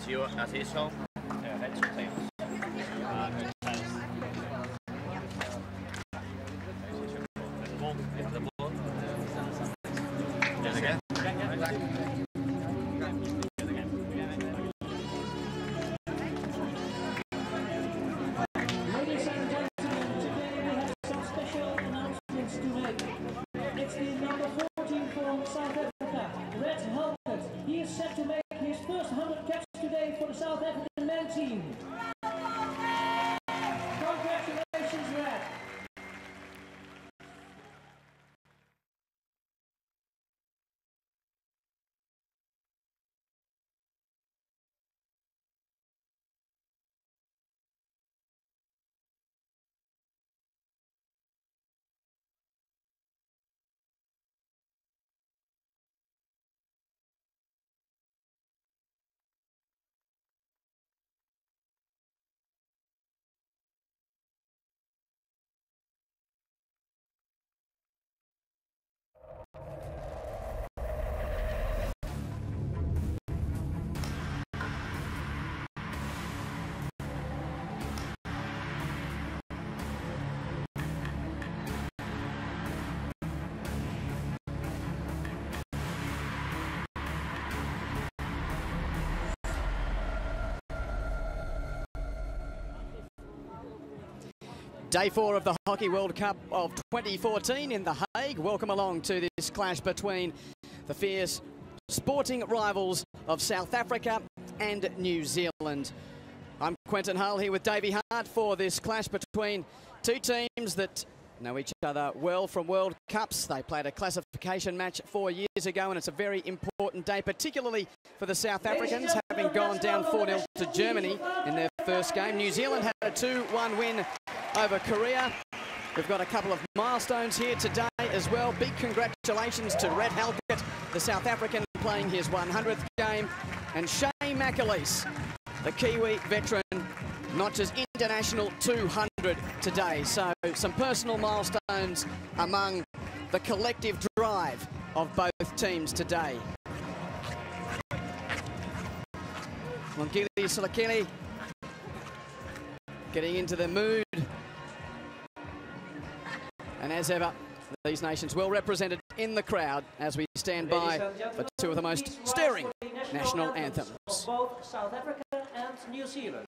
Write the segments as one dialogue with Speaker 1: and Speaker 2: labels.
Speaker 1: as usual, heads or tails? The ball. Yes, again.
Speaker 2: Ladies and gentlemen, today we have some special announcements to make. It's the number 14 from South Africa, Red Helmet. He is set to make his first 100 caps today for the South African men team. Congratulations, Red.
Speaker 3: Day 4 of the Hockey World Cup of 2014 in The Hague. Welcome along to this clash between the fierce sporting rivals of South Africa and New Zealand. I'm Quentin Hull here with Davey Hart for this clash between two teams that know each other well from World Cups. They played a classification match 4 years ago, and it's a very important day, particularly for the South Africans, having gone down 4-0 to Germany in their first game. New Zealand had a 2-1 win over Korea. We've got a couple of milestones here today as well. Big congratulations to Red Halkett, the South African, playing his 100th game, and Shane McAleese, the Kiwi veteran, notches international 200 today. So some personal milestones among the collective drive of both teams today. Mongili Silakeli getting into the mood. And as ever, these nations well represented in the crowd as we stand by for two of the most stirring national anthems.
Speaker 2: Both South Africa and New Zealand.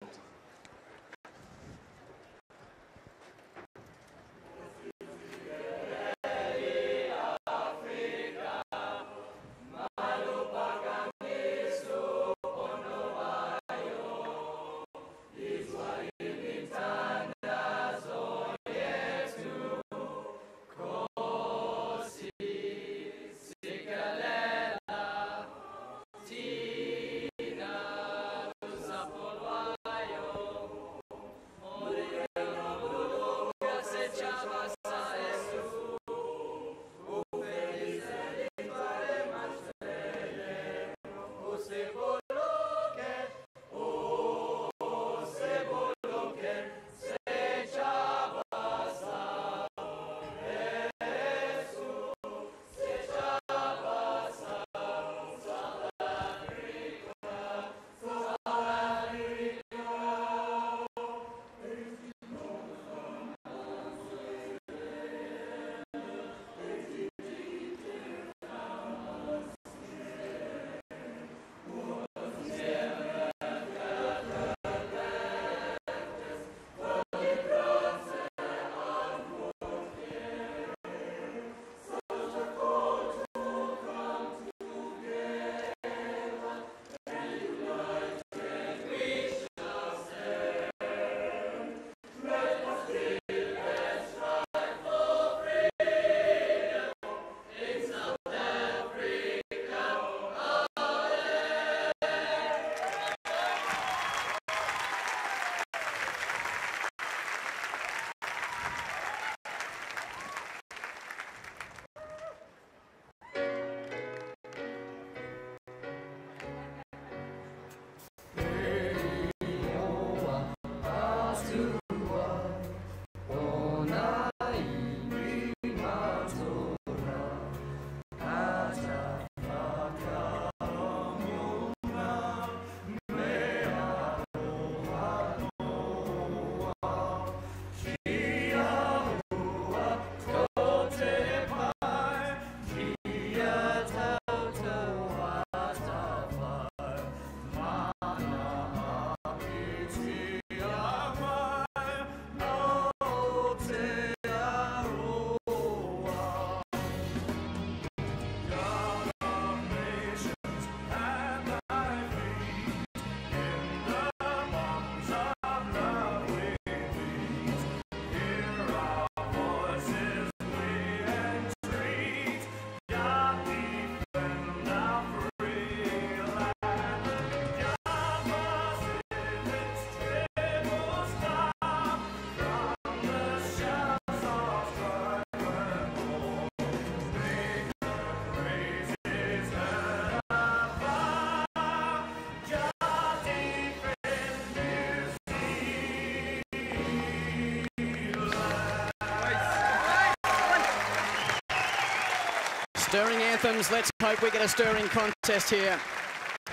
Speaker 3: Stirring anthems. Let's hope we get a stirring contest here.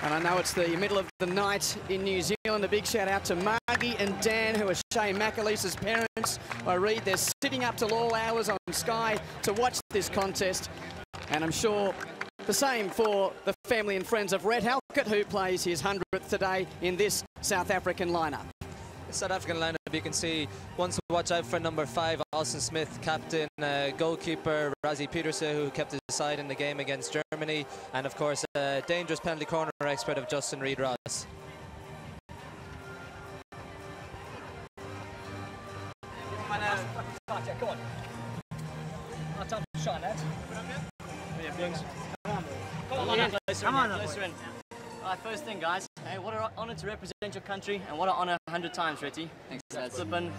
Speaker 3: And I know it's the middle of the night in New Zealand. A big shout out to Margie and Dan, who are Shane McAleese's parents. I read they're sitting up till all hours on Sky to watch this contest. And I'm sure the same for the family and friends of Rhett Halkett, who plays his 100th today in this South African lineup.
Speaker 4: South African lineup, you can see one to watch out for: number 5, Alston Smith, captain, goalkeeper Rassie Petersen, who kept his side in the game against Germany, and of course dangerous penalty corner expert of Justin Reid-Ross.
Speaker 5: Go on. Our time to shine, lads.
Speaker 1: Come on, closer in. Alright, first thing, guys. Hey, what an honour to represent your country, and what an honour 100 times, Retty. Thanks, lads. Flippin',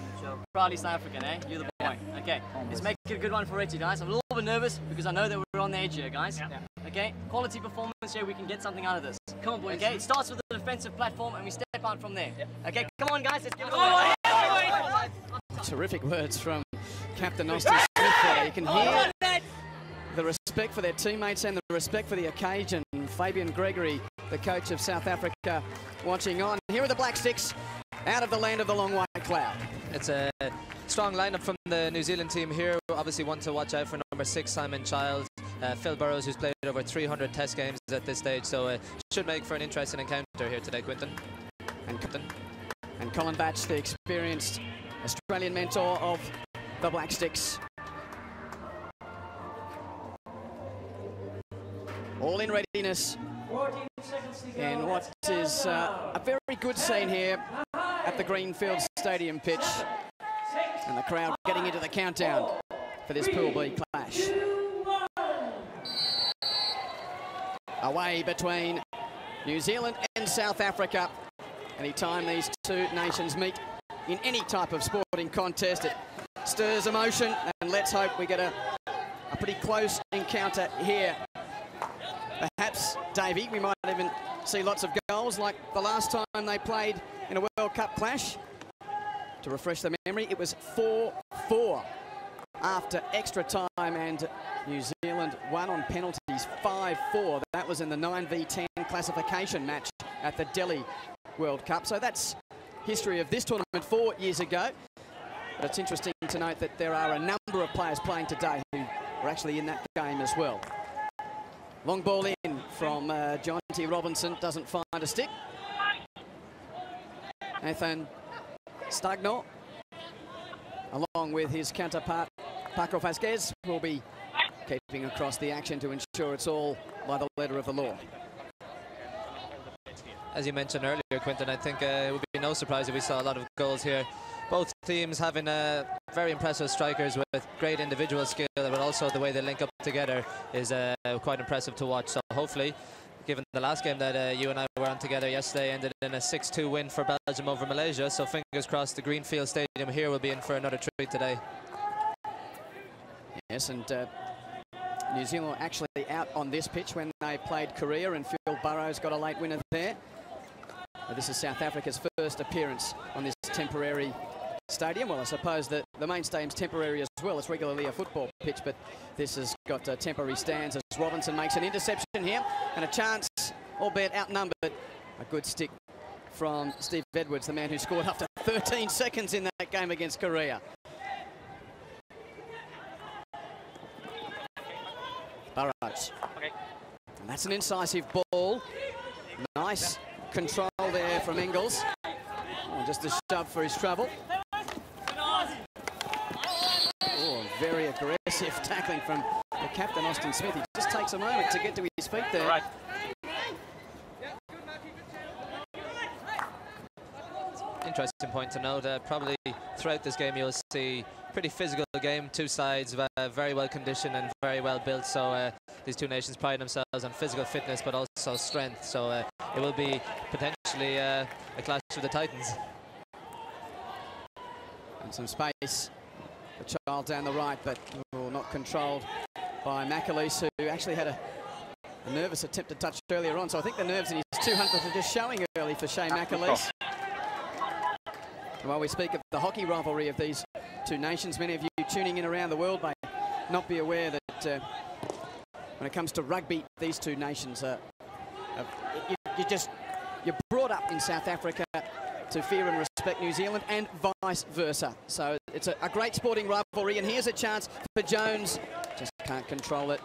Speaker 1: proudly South African, eh? You're the boy. Okay, let's make it a good one for Retty, guys. I'm a little bit nervous because I know that we're on the edge here, guys. Okay, quality performance here, we can get something out of this. Come on, boys. Okay, it starts with the defensive platform, and we step out from there. Okay, come on, guys. Let's give it a
Speaker 3: Terrific words from Captain Austin Smith there. You can hear the respect for their teammates and the respect for the occasion. Fabian Gregory, the coach of South Africa, watching on. Here are the Black Sticks out of the land of the long white cloud.
Speaker 4: It's a strong lineup from the New Zealand team here. Obviously one to watch out for: number 6, Simon Child, Phil Burrows, who's played over 300 test games at this stage, so should make for an interesting encounter here today, Quinton.
Speaker 3: And Colin Batch, the experienced Australian mentor of the Black Sticks. All in readiness. And what is a very good scene here at the Greenfield Stadium pitch. And the crowd getting into the countdown for this Pool B clash. Away between New Zealand and South Africa. Anytime these two nations meet in any type of sporting contest, it stirs emotion, and let's hope we get a pretty close encounter here. Perhaps, Davey, we might even see lots of goals like the last time they played in a World Cup clash. To refresh the memory, it was 4-4 after extra time, and New Zealand won on penalties 5-4. That was in the 9v10 classification match at the Delhi World Cup. So that's history of this tournament 4 years ago. But it's interesting to note that there are a number of players playing today who were actually in that game as well. Long ball in from John T. Robinson, doesn't find a stick. Nathan Stagno, along with his counterpart Paco Vasquez, will be keeping across the action to ensure it's all by the letter of the law.
Speaker 4: As you mentioned earlier, Quinton, I think it would be no surprise if we saw a lot of goals here. Both teams having very impressive strikers with great individual skill, but also the way they link up together is quite impressive to watch. So hopefully, given the last game that you and I were on together yesterday ended in a 6-2 win for Belgium over Malaysia, so fingers crossed the Greenfield Stadium here will be in for another treat today.
Speaker 3: Yes, and New Zealand were actually out on this pitch when they played Korea, and Phil Burrows got a late winner there. But this is South Africa's first appearance on this temporary stadium. Well, I suppose that the main stadium's temporary as well. It's regularly a football pitch, but this has got temporary stands as Robinson makes an interception here, and a chance, albeit outnumbered. A good stick from Steve Edwards, the man who scored after 13 seconds in that game against Korea. Burrows. And that's an incisive ball. Nice control there from Engels. Oh, just a shove for his trouble. Oh, very aggressive tackling from the captain, Austin Smith. He just takes a moment to get to his feet there.
Speaker 1: Right.
Speaker 4: Interesting point to note. Probably throughout this game you'll see pretty physical game. Two sides very well conditioned and very well built. So these two nations pride themselves on physical fitness, but also strength. So it will be potentially a clash of the Titans.
Speaker 3: And some space. The child down the right, but not controlled by McAleese, who actually had a nervous attempted touch earlier on. So I think the nerves in his 200th are just showing early for Shane McAleese. While we speak of the hockey rivalry of these two nations, many of you tuning in around the world may not be aware that when it comes to rugby, these two nations are you're brought up in South Africa to fear and respect New Zealand, and vice versa. So it's a great sporting rivalry, and here's a chance for Jones. Just can't control it.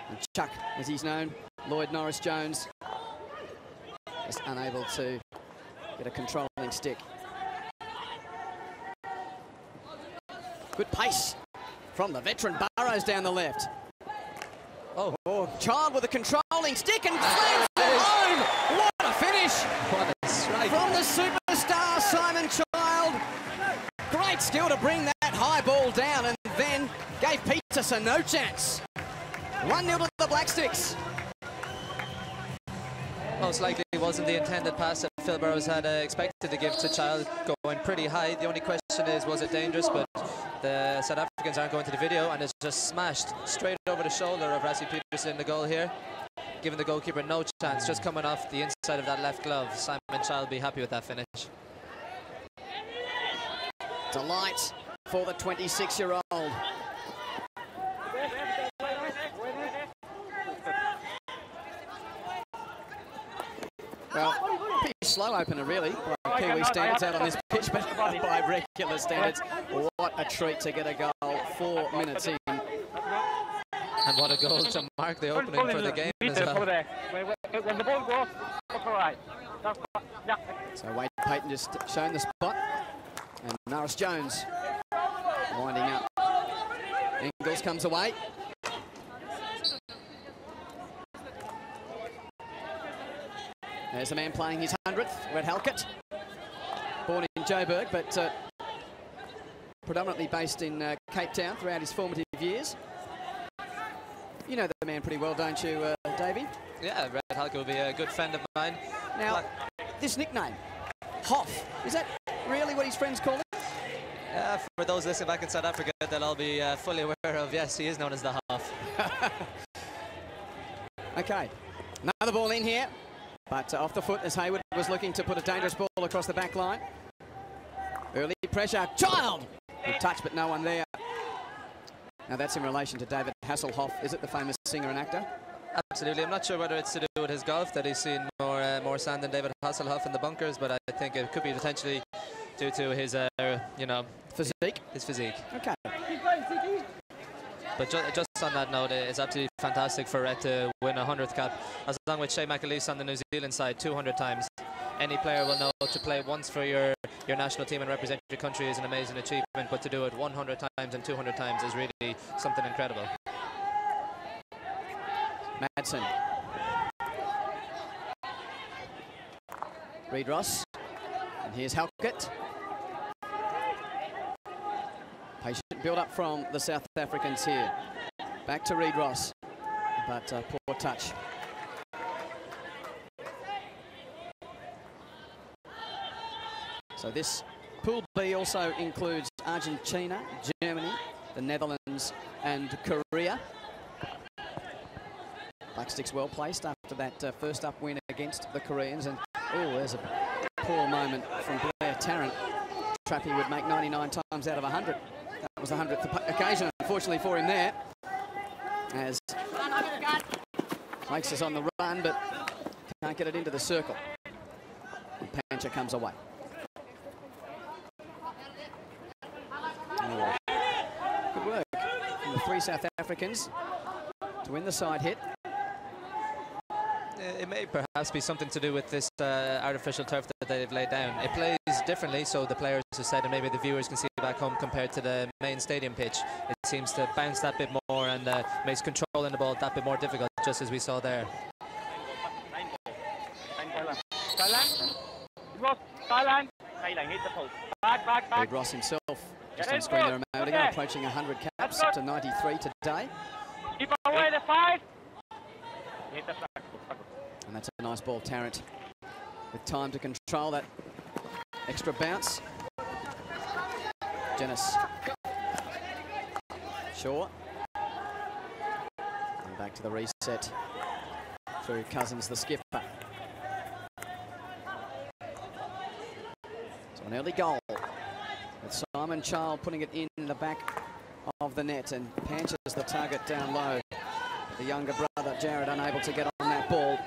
Speaker 3: And Chuck, as he's known, Lloyd Norris Jones, just unable to get a controlling stick. Good pace from the veteran Burrows down the left. Oh, Child with a controlling stick and slams it home. What a finish!
Speaker 4: What a strike
Speaker 3: from the superstar Simon Child. Great skill to bring that high ball down, and then gave Peterson no chance. 1-0 to the Black Sticks.
Speaker 4: Most likely wasn't the intended pass that Phil Burrows had expected to give to Child, going pretty high. The only question is, was it dangerous? But the South Africans aren't going to the video, and it's just smashed straight over the shoulder of Rassie Peterson in the goal here, giving the goalkeeper no chance, just coming off the inside of that left glove. Simon Child will be happy with that finish.
Speaker 3: Delight for the 26-year-old. Well, pretty slow opener, really, by Kiwi standards out on this pitch, but by regular standards, what a treat to get a goal 4 minutes in.
Speaker 4: And what a goal to mark the opening for the game as well.
Speaker 5: When the ball goes, all right.
Speaker 3: So Wade Payton just shown the spot, and Norris Jones winding up. Ingles comes away. There's a man playing his 100th, Red Halkett, born in Joburg, but predominantly based in Cape Town throughout his formative years. You know the man pretty well, don't you, Davey?
Speaker 4: Yeah, Red Halkett will be a good friend of mine.
Speaker 3: Now, this nickname, Hoff, is that really what his friends call him?
Speaker 4: For those listening back in South Africa, they'll all be fully aware of, yes, he is known as the Hoff.
Speaker 3: Okay, another ball in here. But off the foot as Hayward was looking to put a dangerous ball across the back line. Early pressure, Child! Good touch, but no one there. Now that's in relation to David Hasselhoff. Is it the famous singer and actor?
Speaker 4: Absolutely. I'm not sure whether it's to do with his golf, that he's seen more sand than David Hasselhoff in the bunkers, but I think it could be potentially due to his,
Speaker 3: physique?
Speaker 4: His physique.
Speaker 3: Okay.
Speaker 4: But just on that note, it's absolutely fantastic for Red to win a 100th cap. As long with Shea McAleese on the New Zealand side 200 times. Any player will know to play once for your national team and represent your country is an amazing achievement, but to do it 100 times and 200 times is really something incredible.
Speaker 3: Madsen. Reid Ross. And here's Halkett. Patient build-up from the South Africans here. Back to Reid Ross, but poor touch. So this Pool B also includes Argentina, Germany, the Netherlands and Korea. Black Sticks well placed after that first up win against the Koreans. And oh, there's a poor moment from Blair Tarrant. Trappy would make 99 times out of 100. That was the 100th occasion, unfortunately, for him there. As Lakes is on the run, but can't get it into the circle. And Pancha comes away. Oh, good work from the three South Africans to win the side hit.
Speaker 4: It may perhaps be something to do with this artificial turf that they've laid down. It plays differently, so the players have said, and maybe the viewers can see it back home compared to the main stadium pitch. It seems to bounce that bit more and makes controlling the ball that bit more difficult, just as we saw there.
Speaker 3: Reid Ross himself just on screen there a moment ago, approaching 100 caps, up to 93 today.
Speaker 5: Keep away the 5.
Speaker 3: And that's a nice ball, Tarrant, with time to control that extra bounce. Dennis. Shaw. And back to the reset through Cousins, the skipper. So an early goal with Simon Child putting it in the back of the net, and Pancha's the target down low. The younger brother, Jared, unable to get on that ball.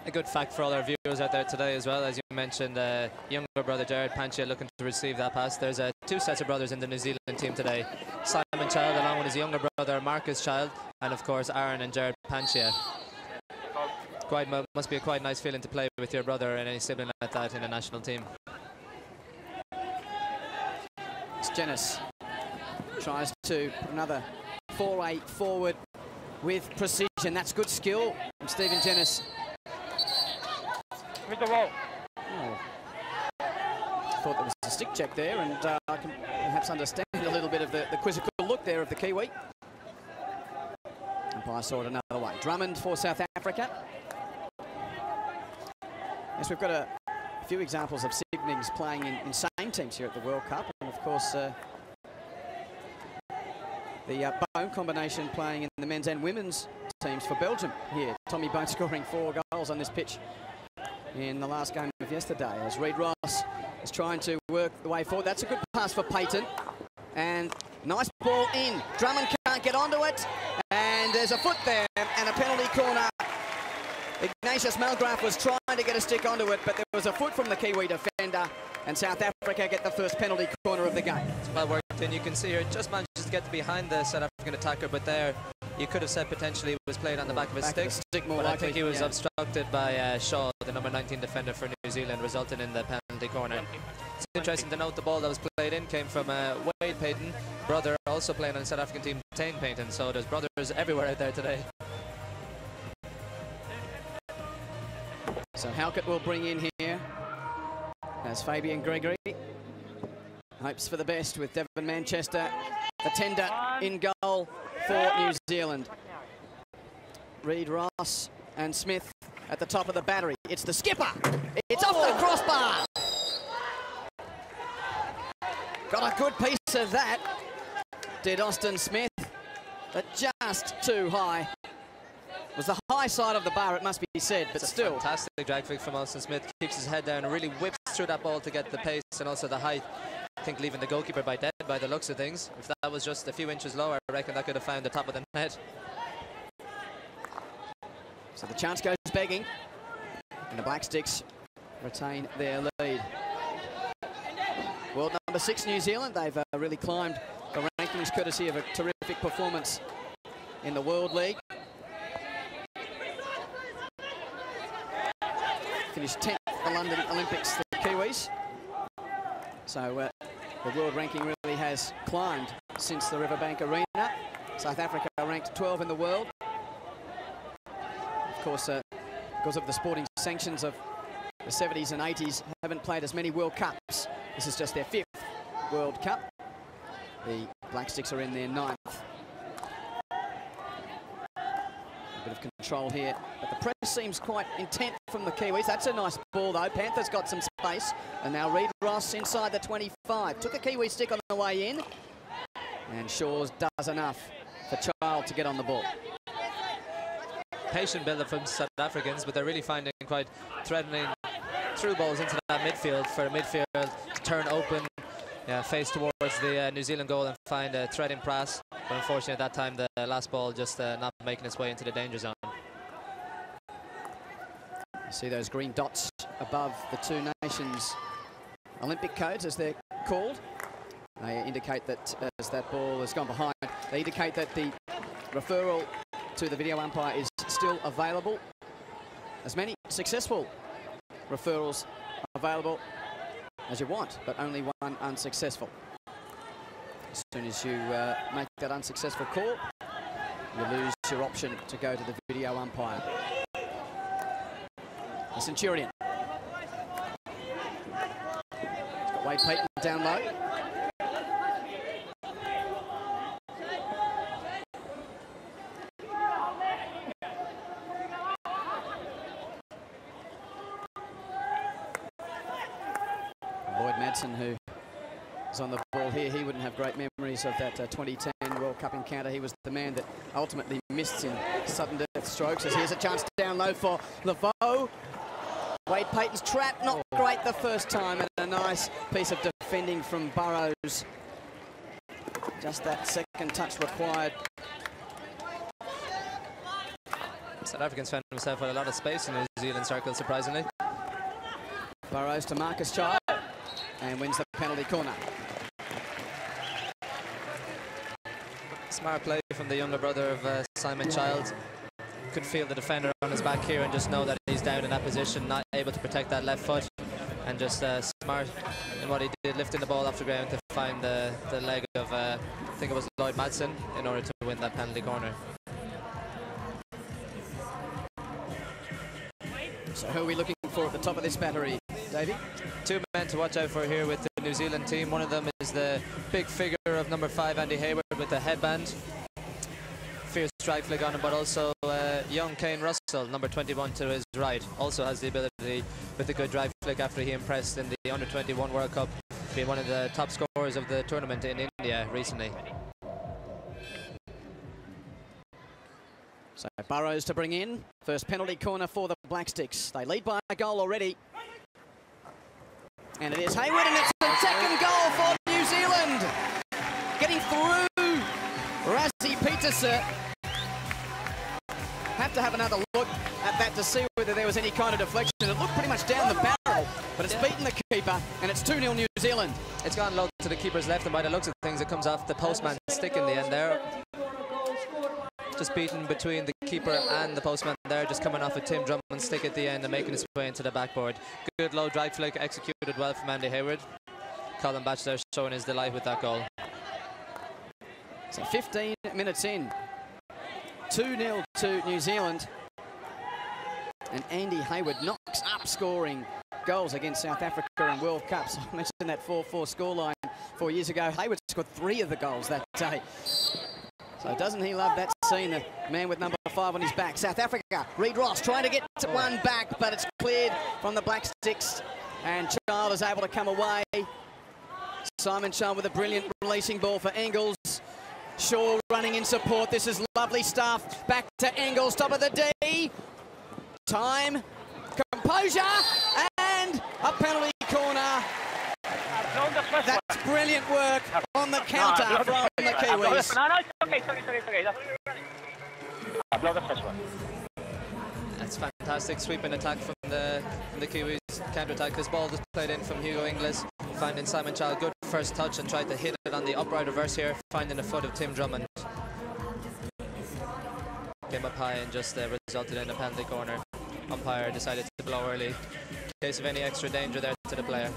Speaker 4: A good fact for all our viewers out there today as well, as you mentioned, younger brother Jared Panchia looking to receive that pass. There's two sets of brothers in the New Zealand team today. Simon Child along with his younger brother Marcus Child, and of course Aaron and Jared Panchia. Must be a quite nice feeling to play with your brother and any sibling like that in a national team.
Speaker 3: Jenness tries to put another foray forward with precision. That's good skill from Stephen Jenness.
Speaker 5: With the roll.
Speaker 3: Oh. Thought there was a stick check there, and I can perhaps understand a little bit of the quizzical look there of the Kiwi. Umpire saw it another way. Drummond for South Africa. Yes, we've got a few examples of siblings playing in same teams here at the World Cup, and of course the Bone combination playing in the men's and women's teams for Belgium here. Tommy Bone scoring 4 goals on this pitch in the last game of yesterday, as Reid Ross is trying to work the way forward. That's a good pass for Payton, and nice ball in. Drummond can't get onto it, and there's a foot there and a penalty corner. Ignatius Malgraf was trying to get a stick onto it, but there was a foot from the Kiwi defender, and South Africa get the first penalty corner of the game.
Speaker 4: It's well worked, and you can see here, just manages to get behind the South African attacker, but there you could have said potentially it was played on the back of his stick,
Speaker 3: more
Speaker 4: but
Speaker 3: likely,
Speaker 4: I think he was obstructed by Shaw, the number 19 defender for New Zealand, resulting in the penalty corner. It's interesting to note the ball that was played in came from Wade Payton, brother also playing on the South African team, Tane Payton, so there's brothers everywhere out there today.
Speaker 3: So Halkett will bring in here as Fabian Gregory hopes for the best with Devon Manchester, the tender in goal for New Zealand. Reid Ross and Smith at the top of the battery. It's the skipper. It's off the crossbar. Got a good piece of that, did Austin Smith, but just too high. Was the high side of the bar, it must be said, but still.
Speaker 4: Fantastic drag flick from Austin Smith. Keeps his head down and really whips through that ball to get the pace and also the height. I think leaving the goalkeeper by dead by the looks of things. If that was just a few inches lower, I reckon that could have found the top of the net.
Speaker 3: So the chance goes begging, and the Black Sticks retain their lead. World number 6 New Zealand, they've really climbed the rankings courtesy of a terrific performance in the World League. Finished 10th at the London Olympics, the Kiwis. So the world ranking really has climbed since the Rabobank Arena. South Africa ranked 12 in the world. Of course, because of the sporting sanctions of the 70s and 80s, haven't played as many World Cups. This is just their 5th World Cup. The Black Sticks are in their 9th. A bit of control here, but the press seems quite intent from the Kiwis. That's a nice ball though. Panthers got some space, and now Reid Ross inside the 25. Took a Kiwi stick on the way in, and Shaw's does enough for Child to get on the ball.
Speaker 4: Patient build-up from South Africans, but they're really finding quite threatening through balls into that midfield for a midfield to turn open, face towards the New Zealand goal and find a threat in pass. But unfortunately, at that time, the last ball just not making its way into the danger zone.
Speaker 3: You see those green dots above the two nations' Olympic codes, as they're called. They indicate that as that ball has gone behind, they indicate that the referral to the video umpire is still available. As many successful referrals available as you want, but only one unsuccessful. As soon as you make that unsuccessful call, you lose your option to go to the video umpire. The Centurion. He's got Wade Payton down low. Lloyd Madsen, who is on the ball here, he wouldn't have great memories of that 2010 World Cup encounter. He was the man that ultimately missed in sudden death strokes. As here's a chance down low for Laveau. Wade Payton's trap, not great the first time, and a nice piece of defending from Burrows Just that second touch required.
Speaker 4: South Africans found himself with a lot of space in New Zealand circle, surprisingly.
Speaker 3: Burrows to Marcus Child and wins the penalty corner.
Speaker 4: Smart play from the younger brother of Simon Child. Could feel the defender on his back here and just know that he's down in that position, not able to protect that left foot. And just smart in what he did, lifting the ball off the ground to find the leg of, I think it was Lloyd Madsen, in order to win that penalty corner.
Speaker 3: So who are we looking for at the top of this battery, Davey?
Speaker 4: Two men to watch out for here with the New Zealand team. One of them is the big figure of number 5, Andy Hayward, with the headband. Fierce strike flick on him, but also young Kane Russell, number 21 to his right, also has the ability with a good drive flick after he impressed in the Under-21 World Cup, being one of the top scorers of the tournament in India recently.
Speaker 3: So Burrows to bring in. First penalty corner for the Black Sticks. They lead by a goal already. And it is Hayward, and it's the second goal for New Zealand. Getting through Rassie Peterson. Have to have another look at that to see whether there was any kind of deflection. It looked pretty much down the barrel, but it's beaten the keeper, and it's 2-0 New Zealand.
Speaker 4: It's gone low to the keeper's left, and by the looks of things, it comes off the postman's stick in the end there. Just beaten between the keeper and the postman there, just coming off a Tim Drummond's stick at the end and making his way into the backboard. Good low drive flick, executed well from Andy Hayward. Colin Batch there showing his delight with that goal.
Speaker 3: So 15 minutes in, 2-0 to New Zealand. And Andy Hayward knocks up scoring goals against South Africa in World Cups. I mentioned that 4-4 scoreline 4 years ago. Hayward scored 3 of the goals that day. So doesn't he love that scene, the man with number 5 on his back. South Africa, Reid Ross trying to get one back, but it's cleared from the Black Sticks. And Child is able to come away. Simon Child with a brilliant releasing ball for Engels. Shaw running in support. This is lovely stuff. Back to Engels, top of the D. Time, composure, and a penalty corner. That's brilliant work on the counter from the Kiwis.
Speaker 4: That's fantastic sweeping attack from the Kiwis. Counter-attack. This ball just played in from Hugo Inglis, finding Simon Child. Good first touch and tried to hit it on the upright reverse here, finding the foot of Tim Drummond. Came up high and just resulted in a penalty corner. Umpire decided to blow early in case of any extra danger there to the player.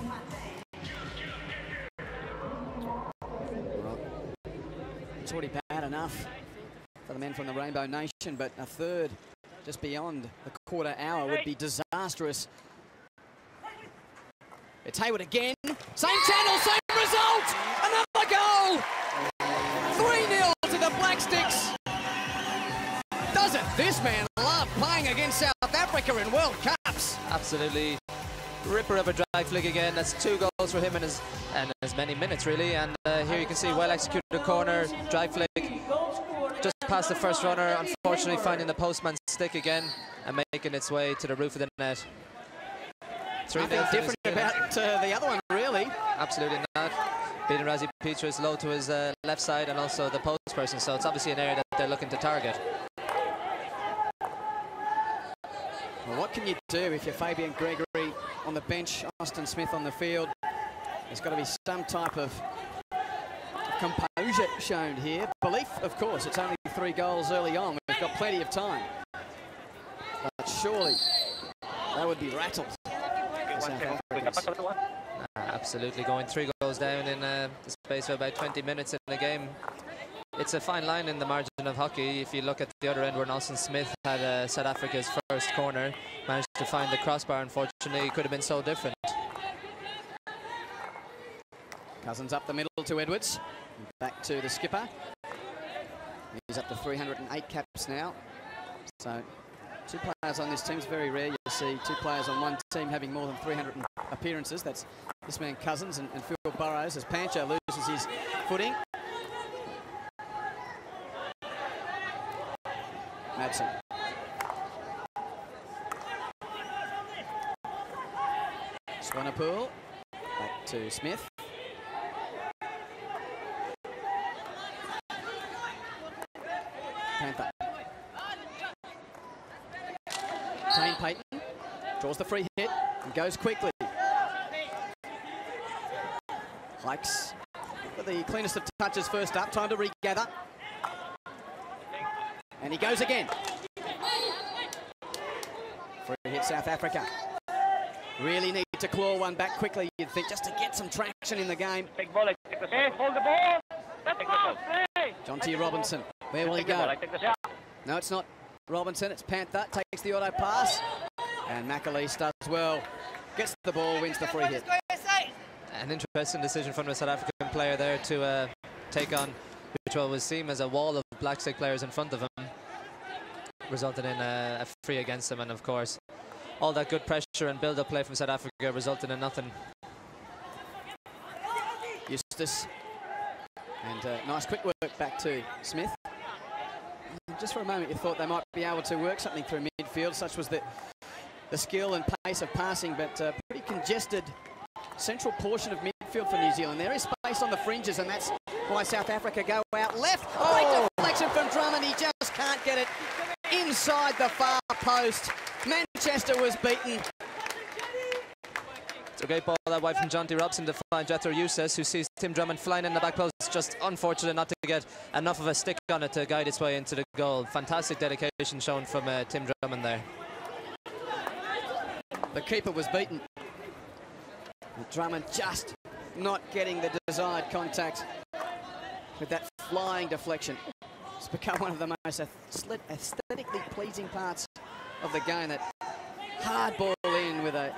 Speaker 3: It's already bad enough for the men from the Rainbow Nation, but a third just beyond the quarter hour would be disastrous. It's Hayward again. Same channel, same result. Another goal. 3-0 to the Black Sticks. Doesn't this man love playing against South Africa in World Cups?
Speaker 4: Absolutely. Ripper of a drag flick again. That's 2 goals for him in as many minutes, really. And here you can see well executed corner, drag flick. Just past the first runner, unfortunately finding the postman's stick again and making its way to the roof of the net.
Speaker 3: Nothing different about the other one, really.
Speaker 4: Absolutely not. Beating Rassie Petrus low to his left side and also the post person, so it's obviously an area that they're looking to target.
Speaker 3: Well, what can you do if you're Fabian Gregory on the bench, Austin Smith on the field? There's got to be some type of composure shown here. Belief, of course, it's only 3 goals early on. We've got plenty of time. But surely that would be rattled.
Speaker 4: Absolutely, going 3 goals down in the space of about 20 minutes in the game. It's a fine line in the margin of hockey. If you look at the other end where Austin Smith had South Africa's first corner, managed to find the crossbar, unfortunately, it could have been so different.
Speaker 3: Cousins up the middle to Edwards. Back to the skipper. He's up to 308 caps now. So 2 players on this team. It's very rare you see 2 players on one team having more than 300 appearances. That's this man Cousins and Phil Burrows as Pancho loses his footing. Madsen. Swanepoel. Back to Smith. Payton draws the free hit and goes quickly. Hikes for the cleanest of touches first up. Time to regather. And he goes again. Free hit South Africa. Really need to claw one back quickly, you'd think, just to get some traction in the game.
Speaker 6: Hold the ball.
Speaker 3: John T. Robinson. Where will he go? No, it's not Robinson. It's Panther. Takes the auto pass. And McAleese does well. Gets the ball, wins the free hit.
Speaker 4: An interesting decision from the South African player there to take on which was seen as a wall of Black Stick players in front of him, resulted in a free against him. And of course, all that good pressure and build-up play from South Africa resulted in nothing.
Speaker 3: Eustace. And nice quick work back to Smith. Just for a moment you thought they might be able to work something through midfield, such was the skill and pace of passing, but pretty congested central portion of midfield for New Zealand. There is space on the fringes, and that's why South Africa go out left. Great deflection from Drummond. He just can't get it inside the far post. Manchester was beaten.
Speaker 4: It's a great ball that way from John T. Robson to find Jethro Eustace, who sees Tim Drummond flying in the back post. Just unfortunate not to get enough of a stick on it to guide its way into the goal. Fantastic dedication shown from Tim Drummond there.
Speaker 3: The keeper was beaten. Drummond just not getting the desired contact with that flying deflection. It's become one of the most aesthetically pleasing parts of the game, that hard ball in with a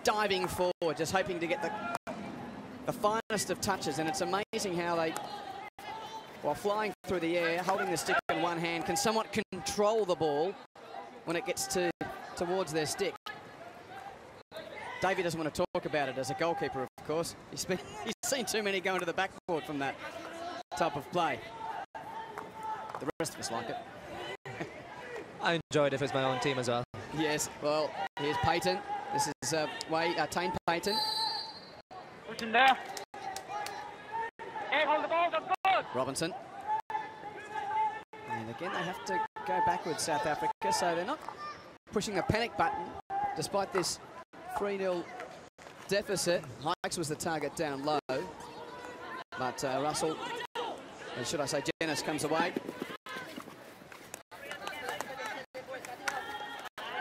Speaker 3: diving forward, just hoping to get the finest of touches. And it's amazing how they, while flying through the air, holding the stick in one hand, can somewhat control the ball when it gets towards their stick. Davey doesn't want to talk about it as a goalkeeper, of course. He's seen too many go into the backboard from that type of play. The rest of us like it.
Speaker 4: I enjoyed it if it's my own team as well.
Speaker 3: Yes, well, here's Payton. This is Tane Payton.
Speaker 6: Who's in there? Hey, hold the ball, that's good.
Speaker 3: Robinson. And again, they have to go backwards, South Africa, so they're not pushing the panic button, despite this 3-0 deficit. Hikes was the target down low, but Russell, or should I say Jennings, comes away.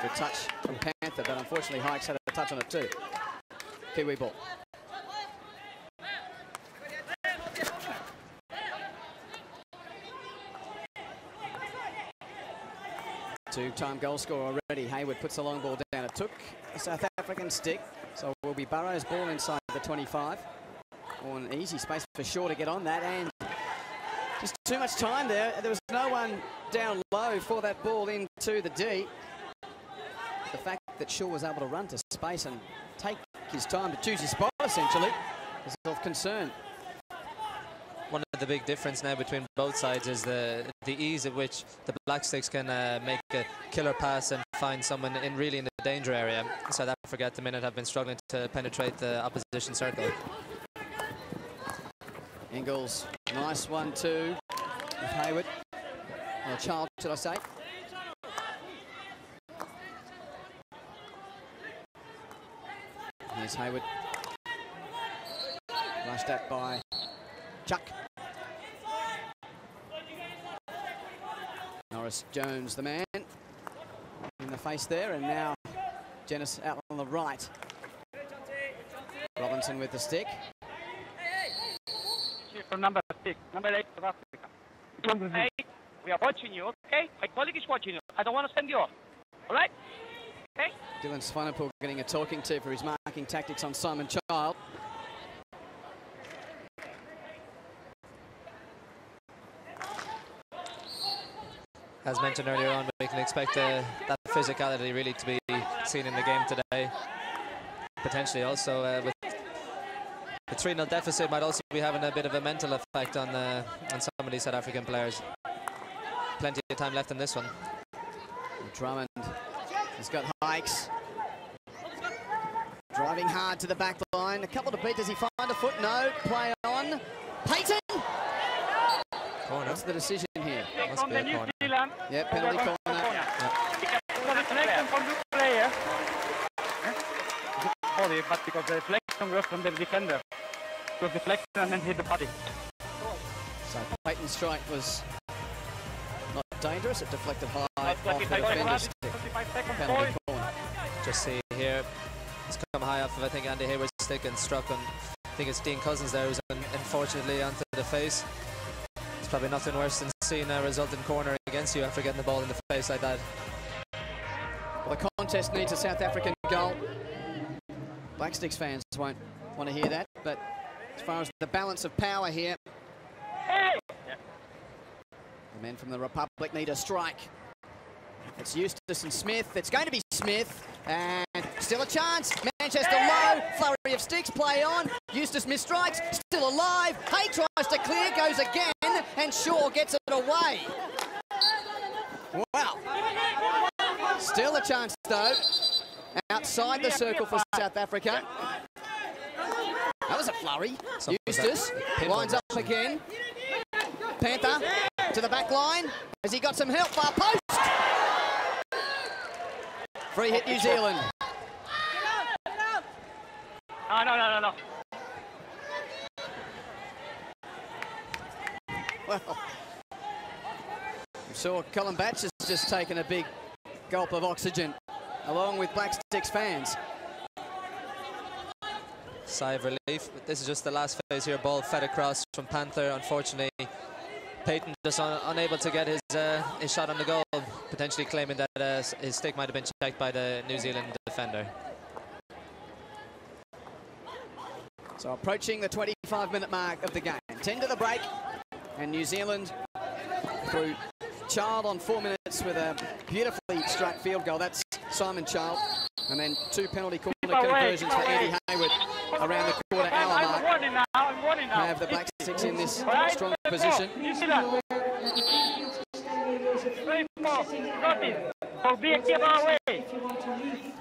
Speaker 3: Good touch from Panther, but unfortunately Hikes had a touch on it too. Kiwi ball. Two-time goal scorer already. Hayward puts the long ball down. It took a South African stick, so it will be Burrows' ball inside the 25. Or an easy space for Shaw to get on that, and just too much time there. There was no one down low for that ball into the D. The fact that Shaw was able to run to space and take his time to choose his spot, essentially, is of concern.
Speaker 4: One of the big difference now between both sides is the ease at which the Black Sticks can make a killer pass and find someone really in the danger area. South Africa at the minute have been struggling to penetrate the opposition circle.
Speaker 3: Ingles, nice 1-2 with Hayward. Or Child, should I say. Here's Hayward. Rushed at by Chuck. Norris Jones, the man, in the face there, and now Jennings out on the right. Robinson with the stick.
Speaker 6: From number 6, number 8 South Africa. Hey, we are watching you, okay? My colleague is watching you. I don't want to send you off. All right? Okay?
Speaker 3: Dylan Swanepoel getting a talking to for his marking tactics on Simon Child.
Speaker 4: As mentioned earlier on, we can expect that physicality really to be seen in the game today. Potentially also with the 3-0 deficit might also be having a bit of a mental effect on some of these South African players. Plenty of time left in this one.
Speaker 3: Drummond has got Hikes. Driving hard to the back line. A couple to beat. Does he find a foot? No. Play on. Payton!
Speaker 4: Corner.
Speaker 3: What's the decision here?
Speaker 4: Must be a corner.
Speaker 6: Zealand.
Speaker 3: Yeah, penalty corner.
Speaker 6: but because the deflection was from the defender. It was deflection and then hit the body.
Speaker 3: So Peyton's strike was not dangerous, it deflected high off the
Speaker 6: 25
Speaker 3: defender's stick.
Speaker 6: 25 seconds
Speaker 3: Penalty
Speaker 6: point.
Speaker 3: corner.
Speaker 4: Just see here, it's come high off of, I think, Andy Hayward's stick and struck him. I think it's Dean Cousins there who's unfortunately onto the face. It's probably nothing worse than seeing a resultant corner against you after getting the ball in the face like that.
Speaker 3: Well, the contest needs a South African goal. Black Sticks fans won't want to hear that, but as far as the balance of power here, the men from the Republic need a strike. It's Eustace and Smith. It's going to be Smith, and still a chance. Manchester low, flurry of sticks, play on. Eustace misstrikes, still alive. Hague tries to clear, goes again, and Shaw gets it away. Wow. Still a chance though, outside the circle for South Africa. That was a flurry. Eustace winds up again. Panther to the back line. Has he got some help? Far post. Free hit New Zealand.
Speaker 6: No.
Speaker 3: Well, I'm sure Colin Batch has just taken a big gulp of oxygen, along with Black Sticks fans.
Speaker 4: Sigh of relief. But this is just the last phase here. Ball fed across from Panther. Unfortunately, Peyton just unable to get his shot on the goal, potentially claiming that his stick might have been checked by the New Zealand defender.
Speaker 3: So approaching the 25-minute mark of the game. 10 to the break, and New Zealand through Child on 4 minutes with a beautifully struck field goal. That's Simon Child. And then 2 penalty corner conversions for Andy Hayward around the quarter-hour mark.
Speaker 6: I'm warning now.
Speaker 3: Have the Black Sticks in this strong position.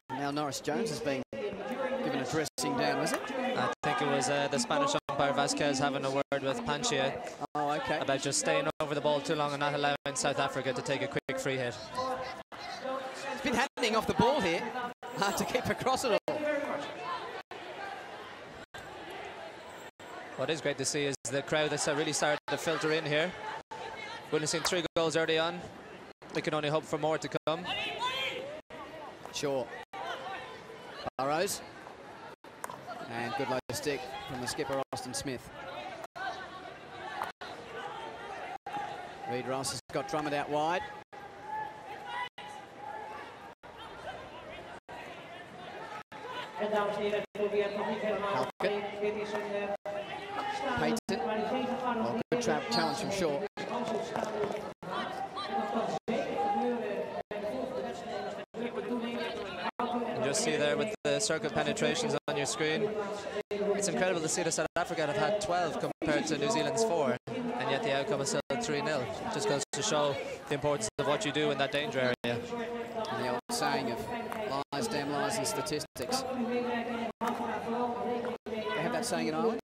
Speaker 3: Now Norris Jones has been given a dressing down, was it?
Speaker 4: I think it was the Spanish umpire Vasquez having a word with Panchia about just staying over the ball too long and not allowing South Africa to take a quick free hit.
Speaker 3: It's been happening off the ball here. Hard to keep across it all.
Speaker 4: What is great to see is the crowd that's really started to filter in here. We've only seen 3 goals early on. We can only hope for more to come.
Speaker 3: Sure. Burrows. And good low stick from the skipper, Austin Smith. Reid Ross has got Drummond out wide. Peyton. Oh, good challenge from Shaw.
Speaker 4: And just see there with the circuit penetrations on your screen, it's incredible to see that South Africa have had 12 compared to New Zealand's 4, and yet the outcome is still 3-0. It just goes to show the importance of what you do in that danger area.
Speaker 3: And the old saying of lies, damn lies, and statistics. They have that saying in Ireland?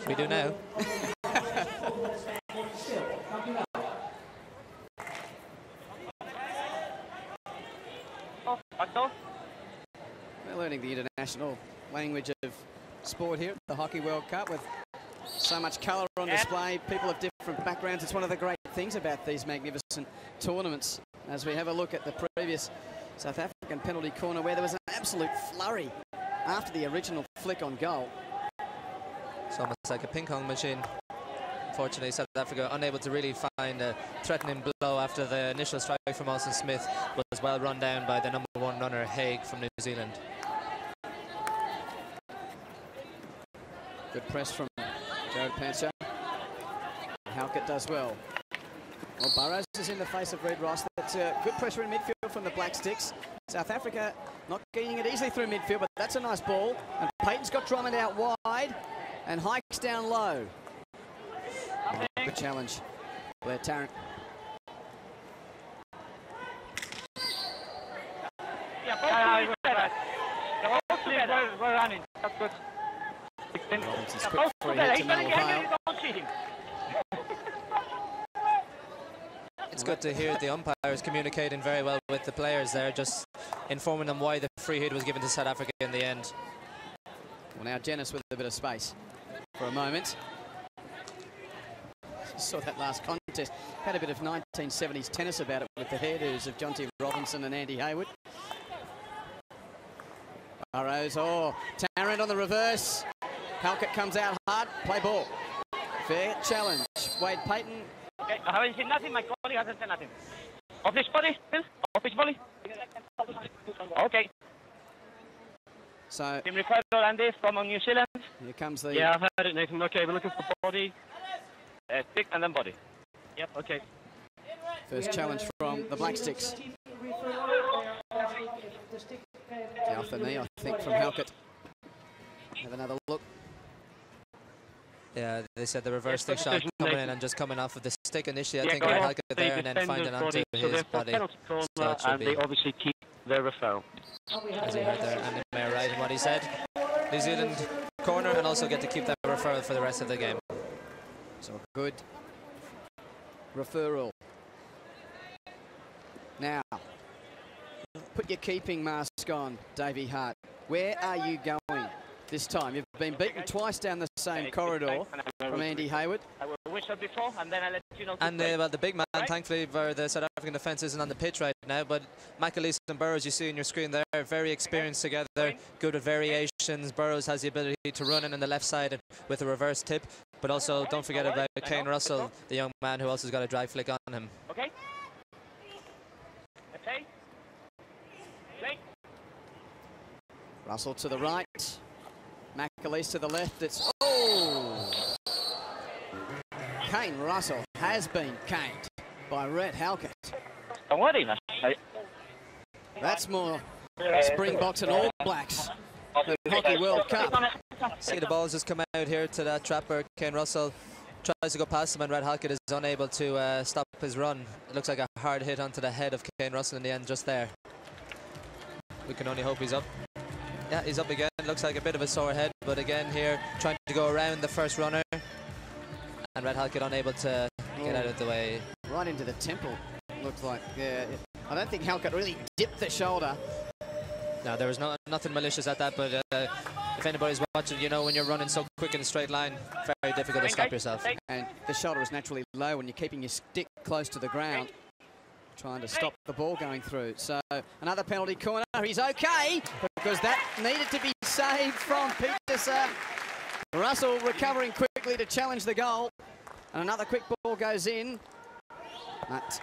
Speaker 4: We do now.
Speaker 3: We're learning the international language of sport here at the Hockey World Cup with so much colour on display, people of different backgrounds. It's one of the great things about these magnificent tournaments. As we have a look at the previous South African penalty corner where there was an absolute flurry after the original flick on goal.
Speaker 4: It's almost like a ping pong machine. Unfortunately, South Africa unable to really find a threatening blow after the initial strike from Austin Smith was well run down by the #1 runner, Hague, from New Zealand.
Speaker 3: Good press from Jared Pancho. Halkett does well. Well, Burrows is in the face of Reid Ross. That's good pressure in midfield from the Black Sticks. South Africa not getting it easily through midfield, but that's a nice ball. And Peyton's got Drummond out wide and Hikes down low. Good challenge, Blair Tarrant.
Speaker 6: We're running. That's good.
Speaker 3: Robinson's quick for a hit to Noel Vale.
Speaker 4: It's good to hear the umpires communicating very well with the players there, just informing them why the free hit was given to South Africa in the end.
Speaker 3: Well, now Janice with a bit of space for a moment. Saw that last contest. Had a bit of 1970s tennis about it with the hairdos of John T. Robinson and Andy Hayward. Burrows, oh, Tarrant on the reverse. Halkett comes out hard, play ball. Fair challenge. Wade Payton.
Speaker 6: Okay, I haven't seen nothing, my colleague hasn't said nothing. Off his body, Phil? Off his body? Okay.
Speaker 3: So,
Speaker 6: Team referral, Andy, from New Zealand.
Speaker 3: here comes the...
Speaker 6: Yeah, I've heard it, Nathan. Okay, we're looking for body, stick, and then body. Yep, okay.
Speaker 3: First challenge from the Black Sticks. Off the knee, I think, from Halkett. Have another look.
Speaker 4: Yeah, they said the reverse stick shot coming in and just coming off of the stick initially. I
Speaker 6: Yeah,
Speaker 4: think
Speaker 6: go
Speaker 4: Halkett
Speaker 6: off
Speaker 4: there and then finding onto his body. So it should
Speaker 6: and
Speaker 4: be,
Speaker 6: they obviously keep their referral.
Speaker 4: as we heard there, Andy Mayer right in what he said. New Zealand corner and also get to keep that referral for the rest of the game.
Speaker 3: So good referral. Now, put your keeping mask on, Davey Hart. Where are you going this time? You've been beaten twice down the same corridor from Andy Hayward.
Speaker 6: I will whistle before, and then I'll let you know.
Speaker 4: And well, the big man, thankfully, for the South African defence isn't on the pitch right now, but McAleese and Burrows, you see on your screen there, very experienced together, good at variations. Burrows has the ability to run in the left side with a reverse tip, but also don't forget about Kane Russell, the young man who also has got a drive flick on him.
Speaker 6: Okay. Okay. Okay.
Speaker 3: Russell to the right. McAleese to the left. It's... Oh! Kane Russell has been caned by Rhett Halkett.
Speaker 6: Don't worry,
Speaker 3: That's more Springboks and All Blacks than Hockey World Cup.
Speaker 4: See the balls just come out here to that trapper. Kane Russell tries to go past him and Rhett Halkett is unable to stop his run. It looks like a hard hit onto the head of Kane Russell in the end just there. We can only hope he's up. Yeah, he's up again. Looks like a bit of a sore head, but again here trying to go around the first runner. And Rhett Halkett unable to get out of the way.
Speaker 3: Right into the temple, looks like. Yeah, I don't think Halkett really dipped the shoulder.
Speaker 4: No, there was nothing malicious at that, but if anybody's watching, you know when you're running so quick in a straight line, very difficult to stop yourself.
Speaker 3: And the shoulder is naturally low when you're keeping your stick close to the ground, trying to stop the ball going through. So another penalty corner. He's okay, because that needed to be saved from Peterson. Russell recovering quickly to challenge the goal. And another quick ball goes in. But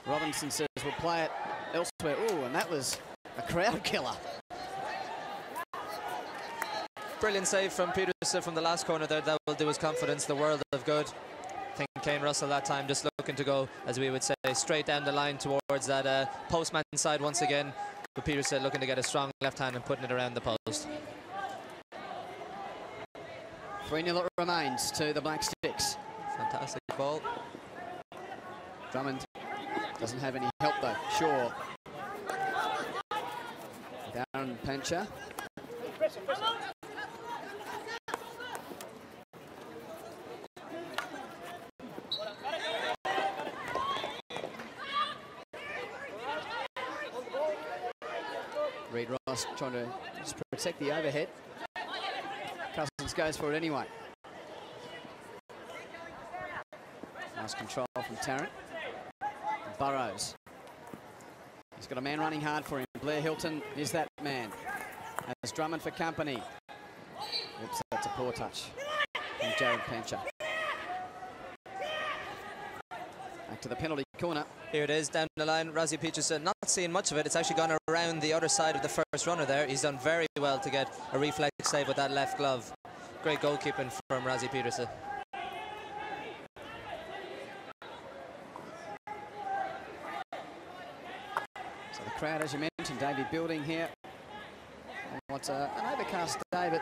Speaker 3: Robinson says we'll play it elsewhere. Ooh, and that was a crowd killer.
Speaker 4: Brilliant save from Peterson from the last corner there. That will do his confidence the world of good. I think Kane Russell that time just looking to go, as we would say, straight down the line towards that postman side once again. But Peterson looking to get a strong left hand and putting it around the post.
Speaker 3: 3-0 it remains to the Black Sticks.
Speaker 4: Fantastic ball.
Speaker 3: Drummond doesn't have any help though, sure. Darren Pancher. Reid Ross trying to just protect the overhead. Cousins goes for it anyway. Nice control from Tarrant. Burrows. He's got a man running hard for him. Blair Hilton is that man. As Drummond for company. Oops, that's a poor touch from Jared Pancher. Back to the penalty corner.
Speaker 4: Here it is down the line. Rassie Peterson not seeing much of it. It's actually gone around the other side of the first runner there. He's done very well to get a reflex save with that left glove. Great goalkeeping from Rassie Peterson.
Speaker 3: So the crowd, as you mentioned, Davey, building here. And what's an overcast day, but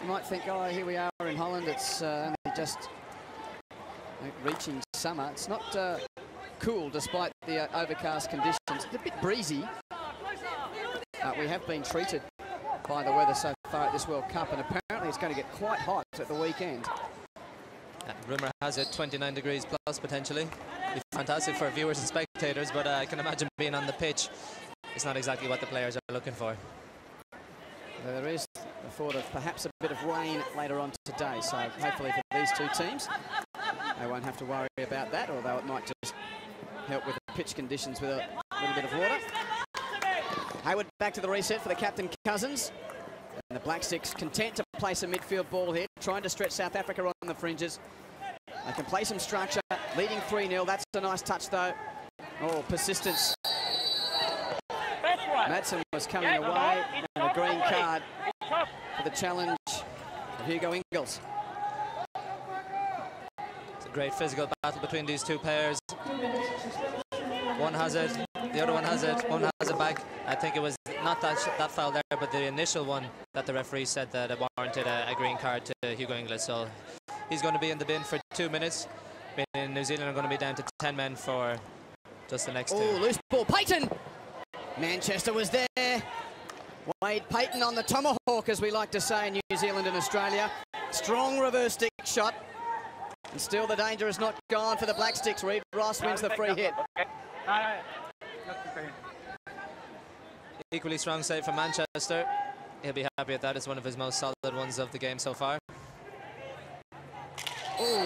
Speaker 3: you might think, oh, here we are in Holland. It's only just reaching summer. It's not cool despite the overcast conditions. It's a bit breezy. We have been treated by the weather so far at this World Cup, and apparently it's going to get quite hot at the weekend.
Speaker 4: Rumour has it 29 degrees plus potentially. Be fantastic for viewers and spectators, but I can imagine being on the pitch it's not exactly what the players are looking for.
Speaker 3: There is a thought of perhaps a bit of rain later on today, so hopefully for these two teams, they won't have to worry about that, although it might just help with the pitch conditions with a little bit of water. Hayward back to the reset for the captain Cousins. And the Black Sticks content to place a midfield ball here, trying to stretch South Africa on the fringes. They can play some structure, leading 3-0. That's a nice touch, though. Oh, persistence. Madsen was coming away, and a green card for the challenge of Hugo Ingles.
Speaker 4: It's a great physical battle between these two pairs. One has it, the other one has it, one has it back. I think it was not that foul there, but the initial one that the referee said that it warranted a green card to Hugo Ingles. So he's going to be in the bin for 2 minutes. In New Zealand are going to be down to 10 men for just the next two.
Speaker 3: Oh, loose ball, Payton! Manchester was there. Wade Payton on the tomahawk, as we like to say in New Zealand and Australia. Strong reverse stick shot. And still the danger is not gone for the Black Sticks. Reid Ross wins the free hit.
Speaker 4: Equally strong save for Manchester. He'll be happy at that. It's one of his most solid ones of the game so far.
Speaker 3: Ooh.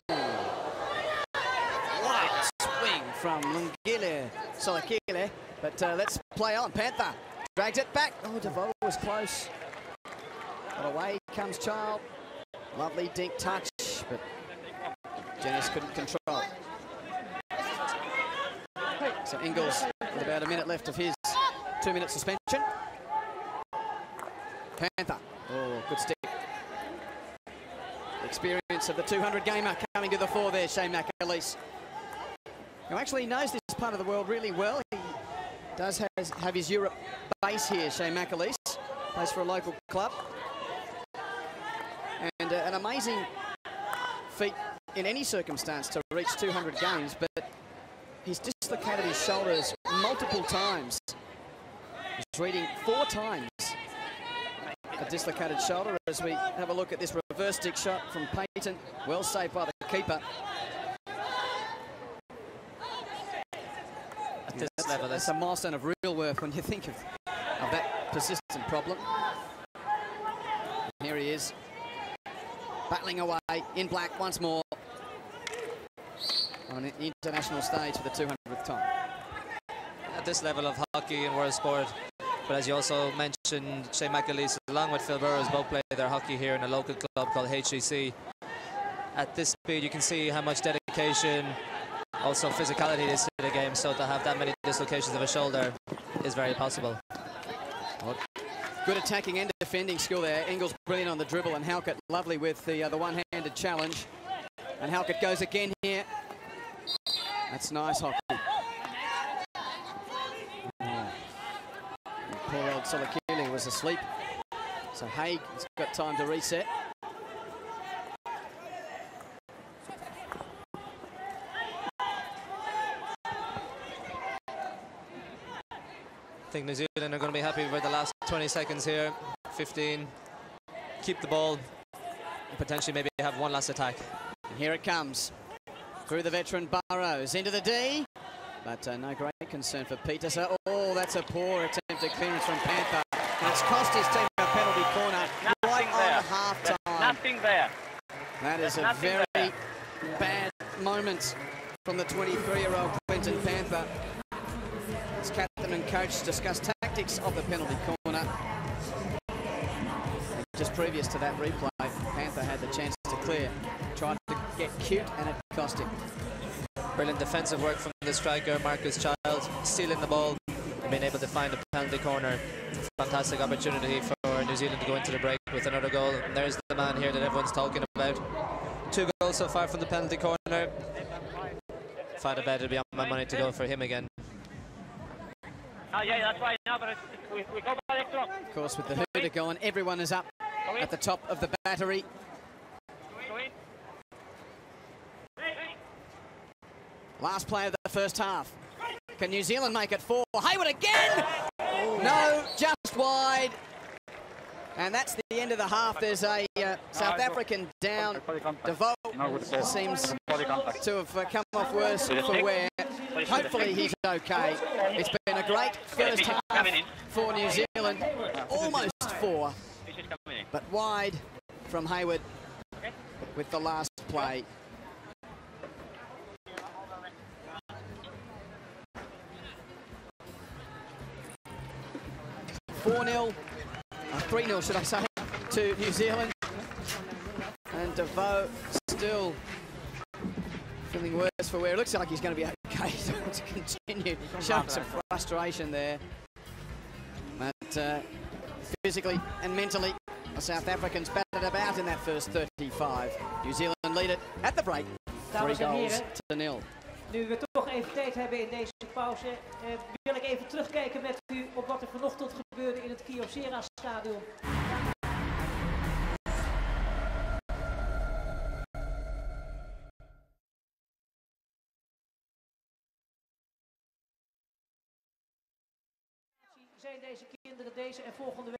Speaker 3: What a swing from Lungile Solakile. But let's play on. Panther drags it back. Oh, DeVoe was close. But away comes Child. Lovely dink touch, but Jennings couldn't control. So Ingles with about a minute left of his 2-minute suspension. Panther. Oh, good stick. Experience of the 200 gamer coming to the fore there, Shane McAleese. Who actually knows this part of the world really well. He does have his Europe base here, Shane McAleese. Plays for a local club. And an amazing feat in any circumstance to reach 200 games, but he's dislocated his shoulders multiple times. He's reading 4 times a dislocated shoulder as we have a look at this reverse stick shot from Payton. Well saved by the keeper.
Speaker 4: At this level,
Speaker 3: that's a milestone of real work when you think of that persistent problem. And here he is, battling away in black once more on an international stage for the 200th time.
Speaker 4: At this level of hockey and world sport, but as you also mentioned, Shane McAleese along with Phil Burrows both play their hockey here in a local club called HCC. At this speed you can see how much dedication, also physicality is to the game, so to have that many dislocations of a shoulder is very possible.
Speaker 3: Well, good attacking and defending skill there. Ingles brilliant on the dribble, and Halkett lovely with the one-handed challenge. And Halkett goes again here. That's nice hockey. Oh. Poor old Solakili was asleep. So Hague has got time to reset.
Speaker 4: I think New Zealand are going to be happy with the last 20 seconds here. 15. Keep the ball. And potentially maybe have one last attack.
Speaker 3: And here it comes. Through the veteran Burrows into the D. But no great concern for Peterson. Oh, that's a poor attempted clearance from Panther. And it's cost his team a penalty corner right on half-time.
Speaker 6: Nothing there.
Speaker 3: That is a very bad moment from the 23-year-old Quentin Panther. As captain and coach discuss tactics of the penalty corner. Just previous to that replay, Panther had the chance to clear. Tried to get cute and it cost him.
Speaker 4: Brilliant defensive work from the striker, Marcus Child, stealing the ball and being able to find a penalty corner. Fantastic opportunity for New Zealand to go into the break with another goal. And there's the man here that everyone's talking about. 2 goals so far from the penalty corner. If I had a bet, it'd be on my money to go for him again.
Speaker 6: Yeah, that's right now, but we go by the clock.
Speaker 3: Of course, with the hooter going, everyone is up at the top of the battery. Last play of the first half. Can New Zealand make it 4? Hayward again! Oh. No, just wide. And that's the end of the half. There's a South African down. DeVoe seems to have come off worse for wear. hopefully he's okay. It's been a great first half for New Zealand, almost 4, but wide from Hayward with the last play. (4-0), 3-0 should I say, to New Zealand. And DeVoe still feeling worse for wear. It looks like he's going to be okay to continue showing some frustration there. But physically and mentally, the South Africans battered about in that first 35. New Zealand lead it at the break, 3-0.
Speaker 2: Nu we toch even tijd hebben in deze pauze, wil ik even terugkijken met u op wat er vanochtend gebeurde in het Kyocera stadion. Zijn deze kinderen deze en volgende week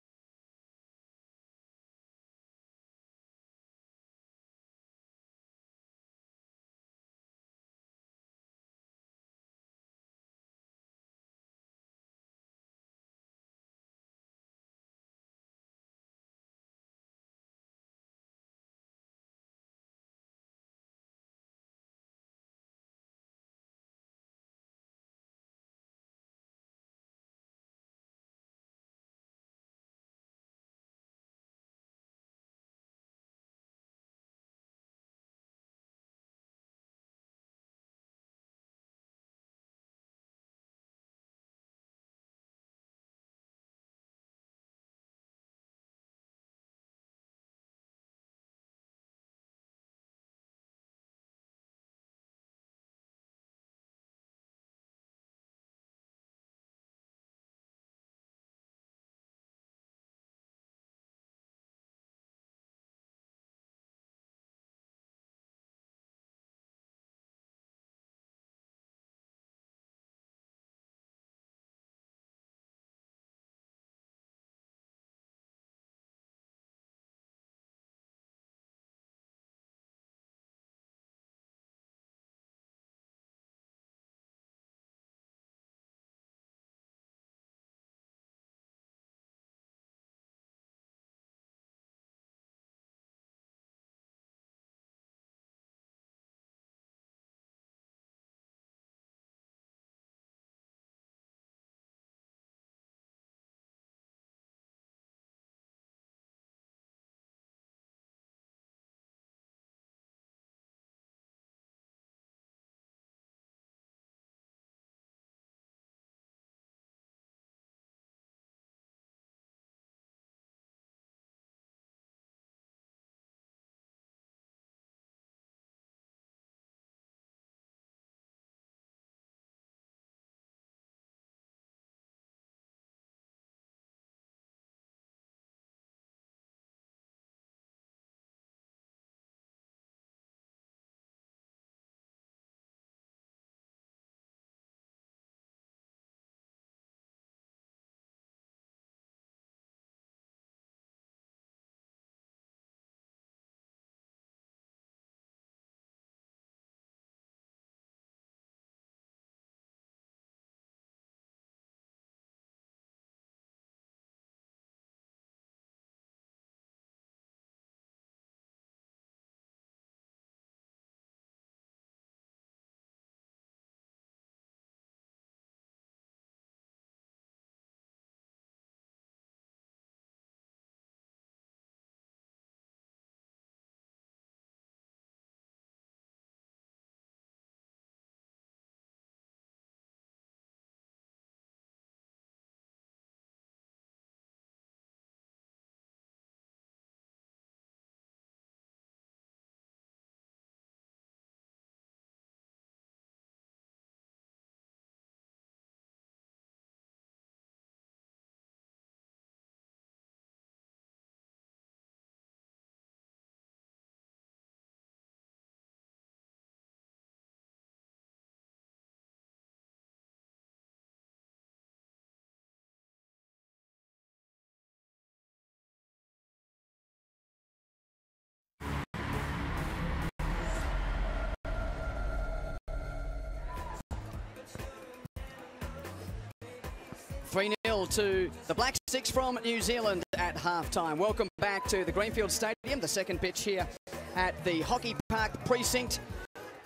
Speaker 3: to the Black Sticks from New Zealand at half-time. Welcome back to the Greenfield Stadium, the second pitch here at the Hockey Park precinct.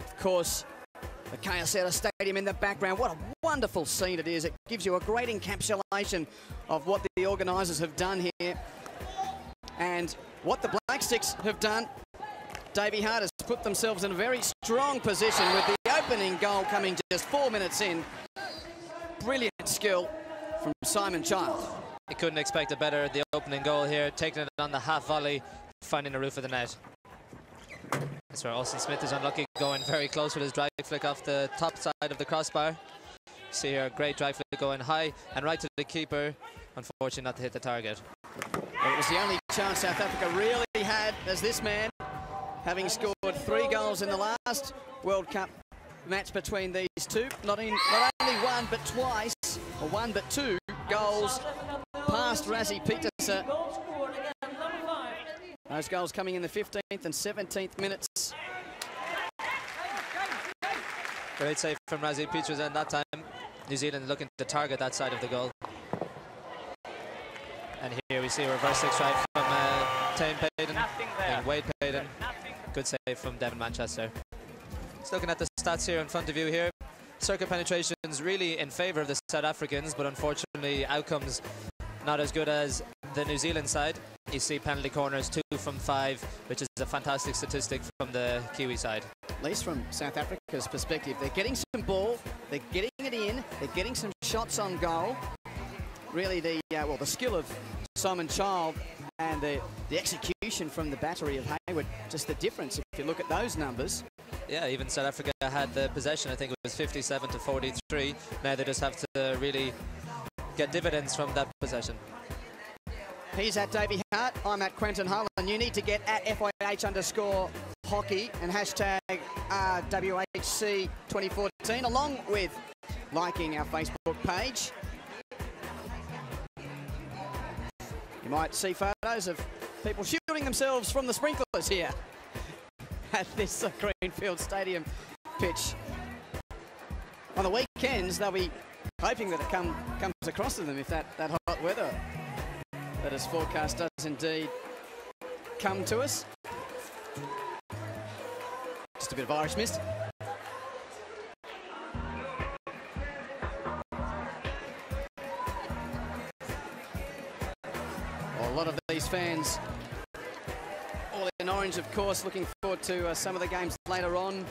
Speaker 3: Of course, the Kyocera Stadium in the background. What a wonderful scene it is. It gives you a great encapsulation of what the organisers have done here and what the Black Sticks have done. Davey Hart has put themselves in a very strong position with the opening goal coming just 4 minutes in. Brilliant skill from Simon Child.
Speaker 4: You couldn't expect a better, the opening goal here, taking it on the half volley, finding the roof of the net. That's where Austin Smith is unlucky, going very close with his drag flick off the top side of the crossbar. See here, great drag flick going high and right to the keeper. Unfortunately not to hit the target.
Speaker 3: Well, it was the only chance South Africa really had as this man, having scored 3 goals in the last World Cup match between these two. Not only one but twice, or one but 2 goals past Rassie Pieterse. Those goals coming in the 15th and 17th minutes.
Speaker 4: Great save from Rassie Pieterse at that time. New Zealand looking to target that side of the goal. And here we see a reverse stick strike from Tane Payton and Wade Payton. Good save from Devin Manchester. Just looking at the stats here in front of you here. Circuit penetrations really in favour of the South Africans, but unfortunately outcomes not as good as the New Zealand side. You see penalty corners 2 from 5, which is a fantastic statistic from the Kiwi side.
Speaker 3: At least from South Africa's perspective, they're getting some ball, they're getting it in, they're getting some shots on goal. Really the skill of Simon Child and the execution from the battery of Hayward, just the difference if you look at those numbers.
Speaker 4: Yeah, even South Africa had the possession, I think it was 57 to 43. Now they just have to really get dividends from that possession.
Speaker 3: He's at Davey Hart, I'm at Quentin Hull, and you need to get at FIH_hockey and hashtag RWHC 2014, along with liking our Facebook page. You might see photos of people shooting themselves from the sprinklers here at this Greenfield Stadium pitch. On the weekends, they'll be hoping that it comes across to them if that hot weather that is forecast does indeed come to us. Just a bit of Irish mist. Well, a lot of these fans, all in orange, of course, looking forward to some of the games later on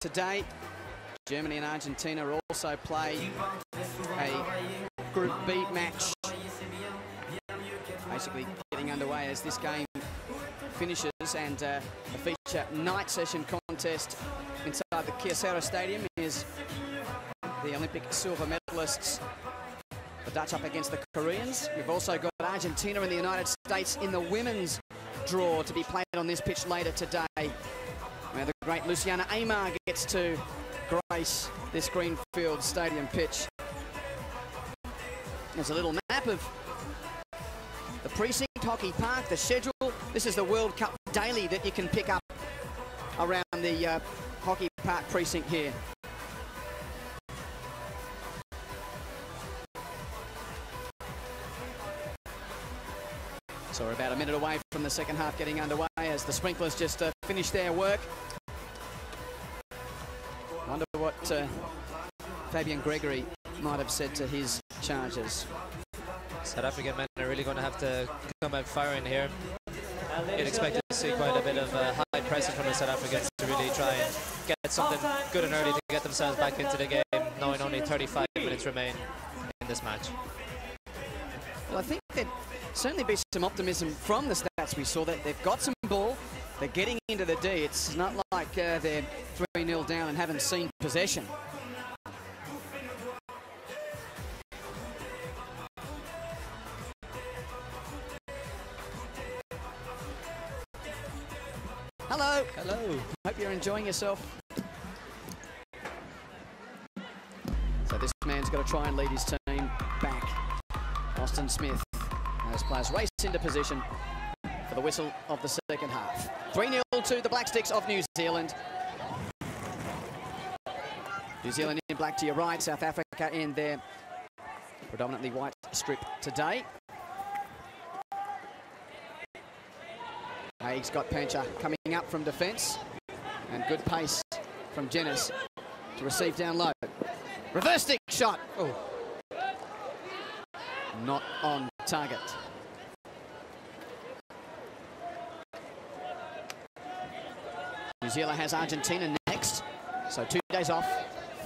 Speaker 3: today. Germany and Argentina also play a Group B match, basically getting underway as this game finishes, and a feature night session contest inside the Kyocera Stadium is the Olympic silver medalists, the Dutch up against the Koreans. We've also got Argentina and the United States in the women's draw to be played on this pitch later today, where the great Luciana Aymar gets to grace this Greenfield Stadium pitch. There's a little map of the precinct, Hockey Park, the schedule. This is the World Cup daily that you can pick up around the Hockey Park precinct here. So we're about a minute away from the second half getting underway as the sprinklers just finish their work. Wonder what Fabian Gregory might have said to his charges.
Speaker 4: South African men are really going to have to come out firing here. You'd expect to see quite a bit of high pressing from the South Africans to really try and get something good and early to get themselves back into the game, knowing only 35 minutes remain in this match.
Speaker 3: Well, I think there'd certainly be some optimism from the stats we saw, that they've got some ball, they're getting into the D. It's not like they're 3-0 down and haven't seen possession. Hello.
Speaker 4: Hello.
Speaker 3: Hope you're enjoying yourself. So this man's got to try and lead his team back. Austin Smith. Those players race into position for the whistle of the second half. 3-0 to the Black Sticks of New Zealand. New Zealand in black to your right, South Africa in their predominantly white strip today. Hague's got Pancha coming up from defence, and good pace from Jenis to receive down low. Reverse stick shot. Oh. Not on target. New Zealand has Argentina next, so 2 days off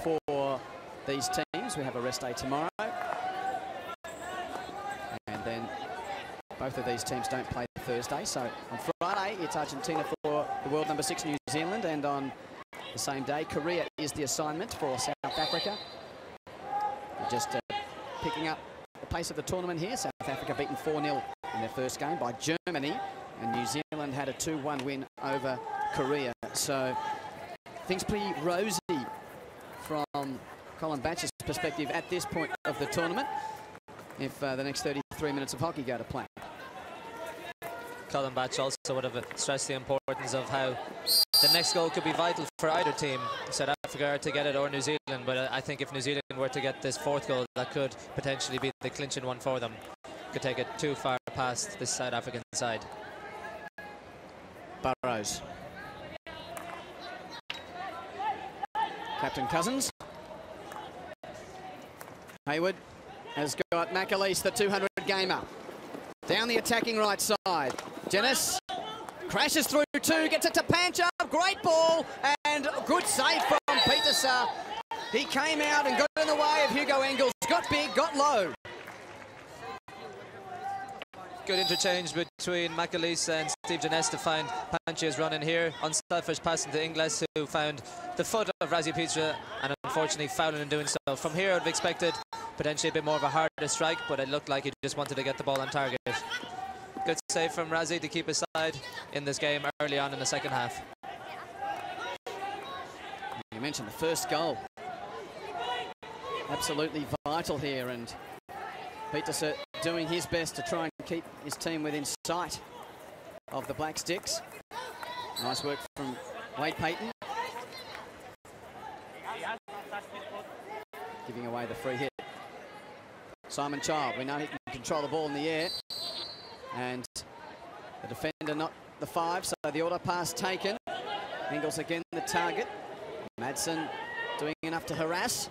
Speaker 3: for these teams. We have a rest day tomorrow, and then both of these teams don't play Thursday. So on Friday, it's Argentina for the world number 6 New Zealand, and on the same day, Korea is the assignment for South Africa. We're just picking up the pace of the tournament here. South Africa beaten 4-0 in their first game by Germany, and New Zealand had a 2-1 win over Korea. So things pretty rosy from Colin Batch's perspective at this point of the tournament, if the next 33 minutes of hockey go to plan.
Speaker 4: Colin Batch also would have stressed the importance of how the next goal could be vital for either team. South Africa are to get it, or New Zealand, but I think if New Zealand were to get this 4th goal, that could potentially be the clinching one for them. Could take it too far past this South African side.
Speaker 3: Burrows. Captain Cousins. Hayward has got McAleese, the 200 gamer. Down the attacking right side. Jenis crashes through 2, gets it to Pancha. Great ball and good save from Petersa. He came out and got in the way of Hugo Engels. Got big, got low.
Speaker 4: Good interchange between McAleese and Steve Jenis to find Pancha's run in here. Unselfish passing to Ingles, who found the foot of Razi Pizza and unfortunately fouling in doing so. From here, I'd have expected potentially a bit more of a harder strike, but it looked like he just wanted to get the ball on target. Good save from Razi to keep his side in this game early on in the second half.
Speaker 3: You mentioned the first goal. Absolutely vital here, and Petersa doing his best to try and keep his team within sight of the Black Sticks. Nice work from Wade Payton. Giving away the free hit. Simon Child, we know he can control the ball in the air. And the defender not the 5, so the auto pass taken. Engels again the target. Madsen doing enough to harass.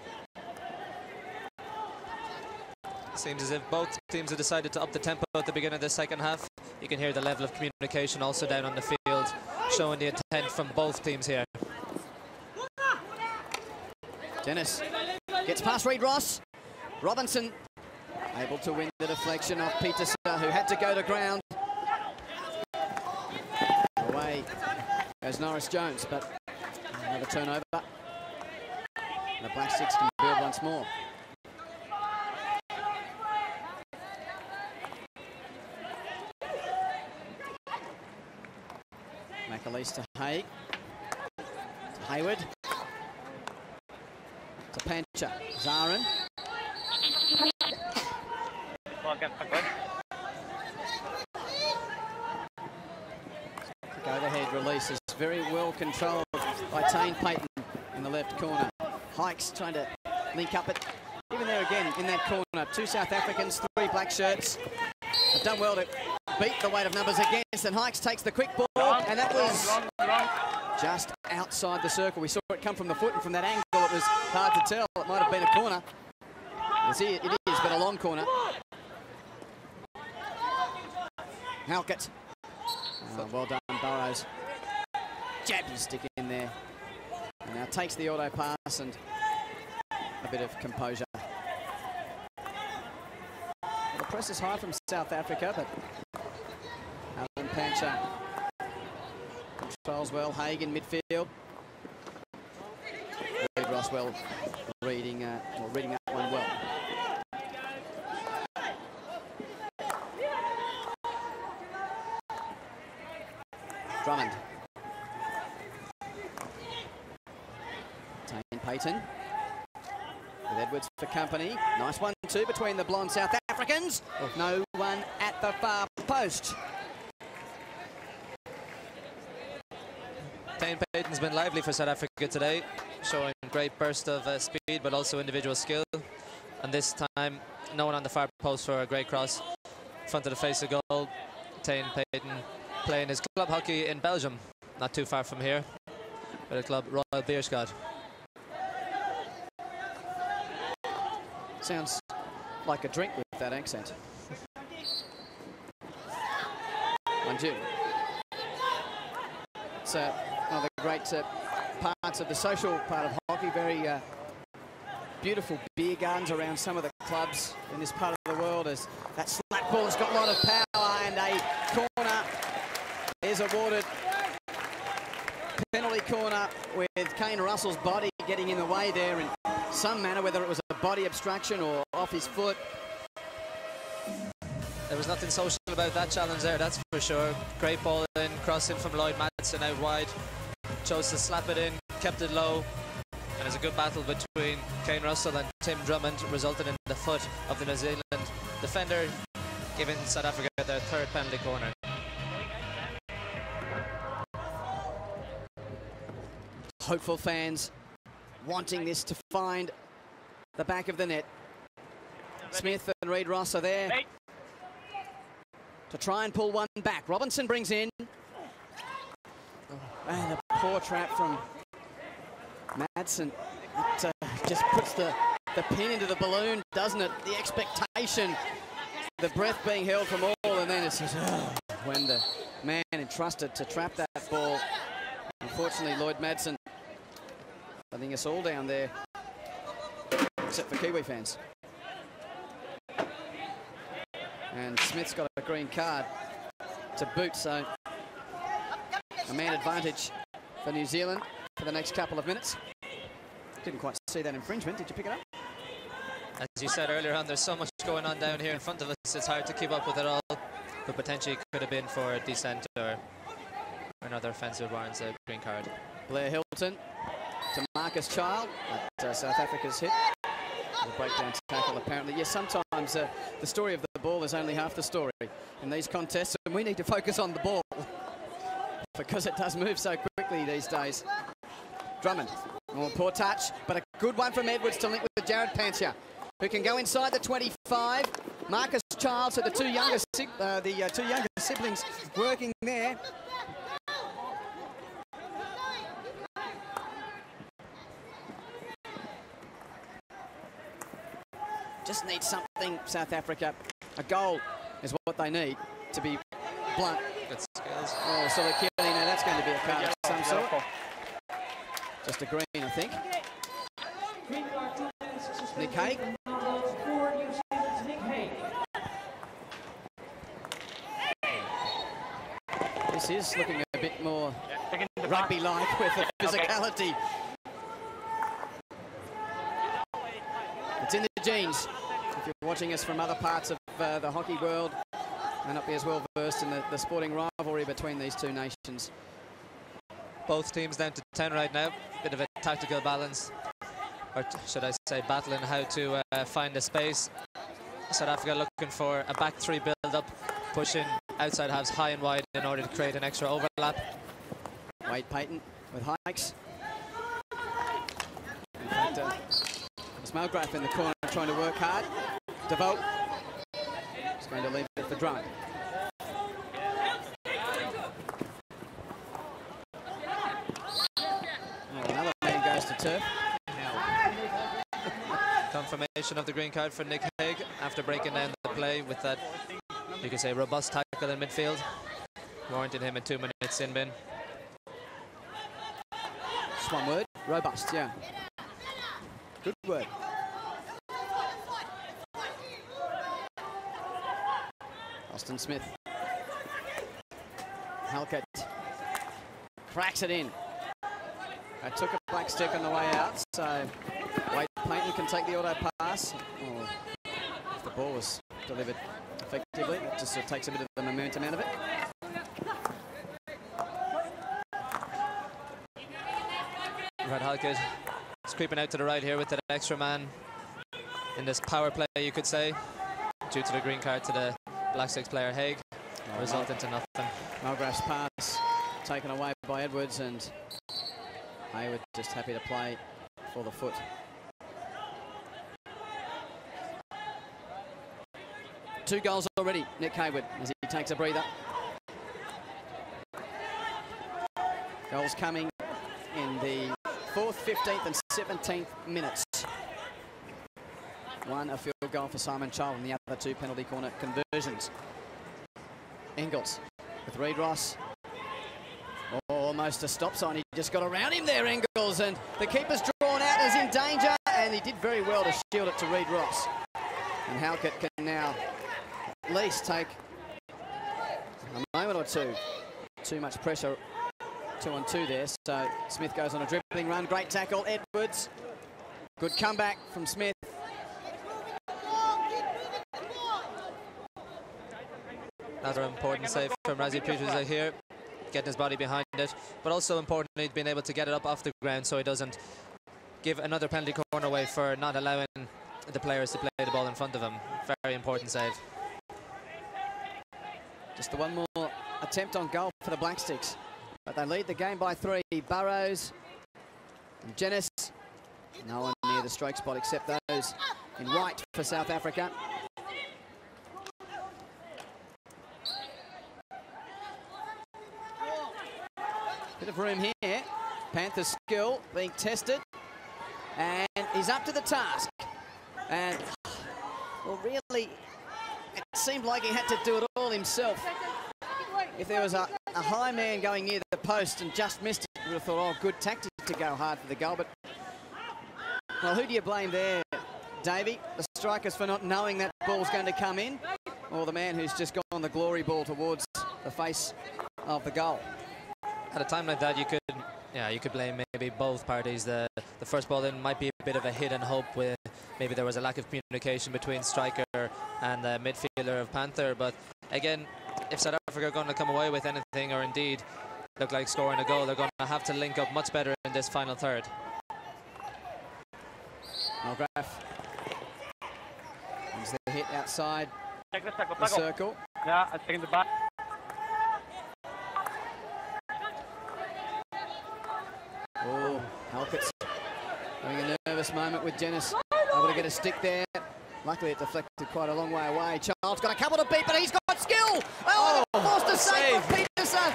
Speaker 4: Seems as if both teams have decided to up the tempo at the beginning of the second half. You can hear the level of communication also down on the field, showing the intent from both teams here.
Speaker 3: Jenis gets past Reid Ross. Robinson able to win the deflection off Petersa, who had to go to ground. Away goes Norris Jones, but another turnover. The Black Sticks can build once more. McAleese to Hague. To Hayward. To Pancha. Zarin. Overhead release is very well controlled by Tane Payton in the left corner. Hikes trying to link up it. Even there again in that corner, 2 South Africans, 3 black shirts. Have done well to beat the weight of numbers against, and Hikes takes the quick ball, and that was just outside the circle. We saw it come from the foot, and from that angle it was hard to tell. It might have been a corner. It is, but a long corner. Halkett. Oh, well done, Burrows. Jab his stick in there. And now takes the auto pass and a bit of composure. Well, the press is high from South Africa, but Alan Pancha controls well. Hague in midfield. Reid Rosswell reading that one well. Drummond. Tane Payton with Edwards for company. Nice 1-2 between the blonde South Africans. No one at the far post.
Speaker 4: Tane Payton's been lively for South Africa today, showing great burst of speed but also individual skill. And this time no one on the far post for a great cross. Front of the face of goal. Tane Payton playing his club hockey in Belgium, not too far from here, with a club Royal Beerschot.
Speaker 3: Sounds like a drink with that accent. 1-2. It's one of the great parts of the social part of hockey. Very beautiful beer gardens around some of the clubs in this part of the world, as that slap ball's got a lot of power, and a corner is awarded. Penalty corner with Kane Russell's body getting in the way there in some manner, whether it was a body obstruction or off his foot.
Speaker 4: There was nothing social about that challenge there, that's for sure. Great ball in, crossing from Lloyd Madsen out wide. Chose to slap it in, kept it low. And it's a good battle between Kane Russell and Tim Drummond, resulting in the foot of the New Zealand defender, giving South Africa their third penalty corner.
Speaker 3: Hopeful fans wanting this to find the back of the net. Smith and Reid Ross are there to try and pull one back. Robinson brings in. And a poor trap from Madsen. It just puts the pin into the balloon, doesn't it? The expectation, the breath being held from all, and then it's just, when the man entrusted to trap that ball. Unfortunately, Lloyd Madsen, I think it's all down there, except for Kiwi fans. And Smith's got a green card to boot, so a man advantage for New Zealand for the next couple of minutes. Didn't quite see that infringement. Did you pick it up?
Speaker 4: As you said earlier on, there's so much going on down here in front of us, it's hard to keep up with it all, but potentially could have been for a descent or another offensive warrants a green card.
Speaker 3: Blair Hilton to Marcus Child at South Africa's hit. The breakdown tackle apparently. Yes, sometimes the story of the ball is only half the story in these contests, and we need to focus on the ball because it does move so quickly these days. Drummond, oh, poor touch, but a good one from Edwards to link with Jared Pantia, who can go inside the 25. Marcus Child, so the two younger siblings working there. Just need something, South Africa. A goal is what they need to be blunt.
Speaker 4: Good skills.
Speaker 3: Oh, so they're killing. Now that's going to be a card of some sort. Just a green, I think. Nick Hague. This is looking a bit more rugby-like with the physicality. It's in the genes. If you're watching us from other parts of the hockey world, may not be as well versed in the sporting rivalry between these two nations.
Speaker 4: Both teams down to 10 right now. Bit of a tactical balance, or should I say battling how to find a space. South Africa looking for a back three build-up, pushing outside halves high and wide in order to create an extra overlap.
Speaker 3: Wade Payton with hikes. In fact, Smalgraf in the corner trying to work hard. DeVoe is going to leave it for Drummond. Another man goes to turf.
Speaker 4: Confirmation of the green card for Nick Hague after breaking down the play with that, you could say, robust tackle in midfield. Warranted him a 2 minute sin bin.
Speaker 3: Just one word, robust, yeah. Good word. Austin Smith. Halkett cracks it in. I took a black stick on the way out, so Wade Payton can take the auto pass. Or if the ball was delivered effectively, it just sort of takes a bit of the momentum out of it.
Speaker 4: Red Halkett is creeping out to the right here with the extra man in this power play, you could say, due to the green card to the Black Six player Hague, resulting to nothing.
Speaker 3: Mulgraff's pass taken away by Edwards, and Hayward just happy to play for the foot. 2 goals already, Nick Hayward, as he takes a breather. Goals coming in the 4th, 15th and 17th minutes. 1 a field goal for Simon Child and the other 2 penalty corner conversions. Engels with Reid Ross. Almost a stop sign. He just got around him there, Engels, and the keeper's drawn out as in danger, and he did very well to shield it to Reid Ross. And Hague can now at least take a moment or two. Too much pressure, 2-on-2 there, so Smith goes on a dribbling run. Great tackle, Edwards. Good comeback from Smith.
Speaker 4: Another important save from Razi Peters here, getting his body behind it, but also importantly being able to get it up off the ground so he doesn't give another penalty corner away for not allowing the players to play the ball in front of him. Very important save.
Speaker 3: Just the one more attempt on goal for the Black Sticks, but they lead the game by 3. Burrows and Jenis, no one near the stroke spot except those in white for South Africa. Bit of room here. Panthers' skill being tested, and he's up to the task. And well, really, it seemed like he had to do it all himself. If there was a high man going near the post and just missed it, we would have thought, oh, good tactic to go hard for the goal. But well, who do you blame there, Davey? The strikers for not knowing that ball's going to come in, or the man who's just gone the glory ball towards the face of the goal?
Speaker 4: At a time like that, you could blame maybe both parties. The first ball in might be a bit of a hit and hope, with maybe there was a lack of communication between striker and the midfielder of Panther. But again, if South Africa are going to come away with anything, or indeed look like scoring a goal, they're going to have to link up much better in this final third.
Speaker 3: Mulgraf. He's the hit outside the circle.
Speaker 6: Yeah, I think the back.
Speaker 3: Oh, Halkett's having a nervous moment with Jenis. Able to get a stick there. Luckily, it deflected quite a long way away. Child's got a couple to beat, but he's got skill. Oh, forced a save from Peterson.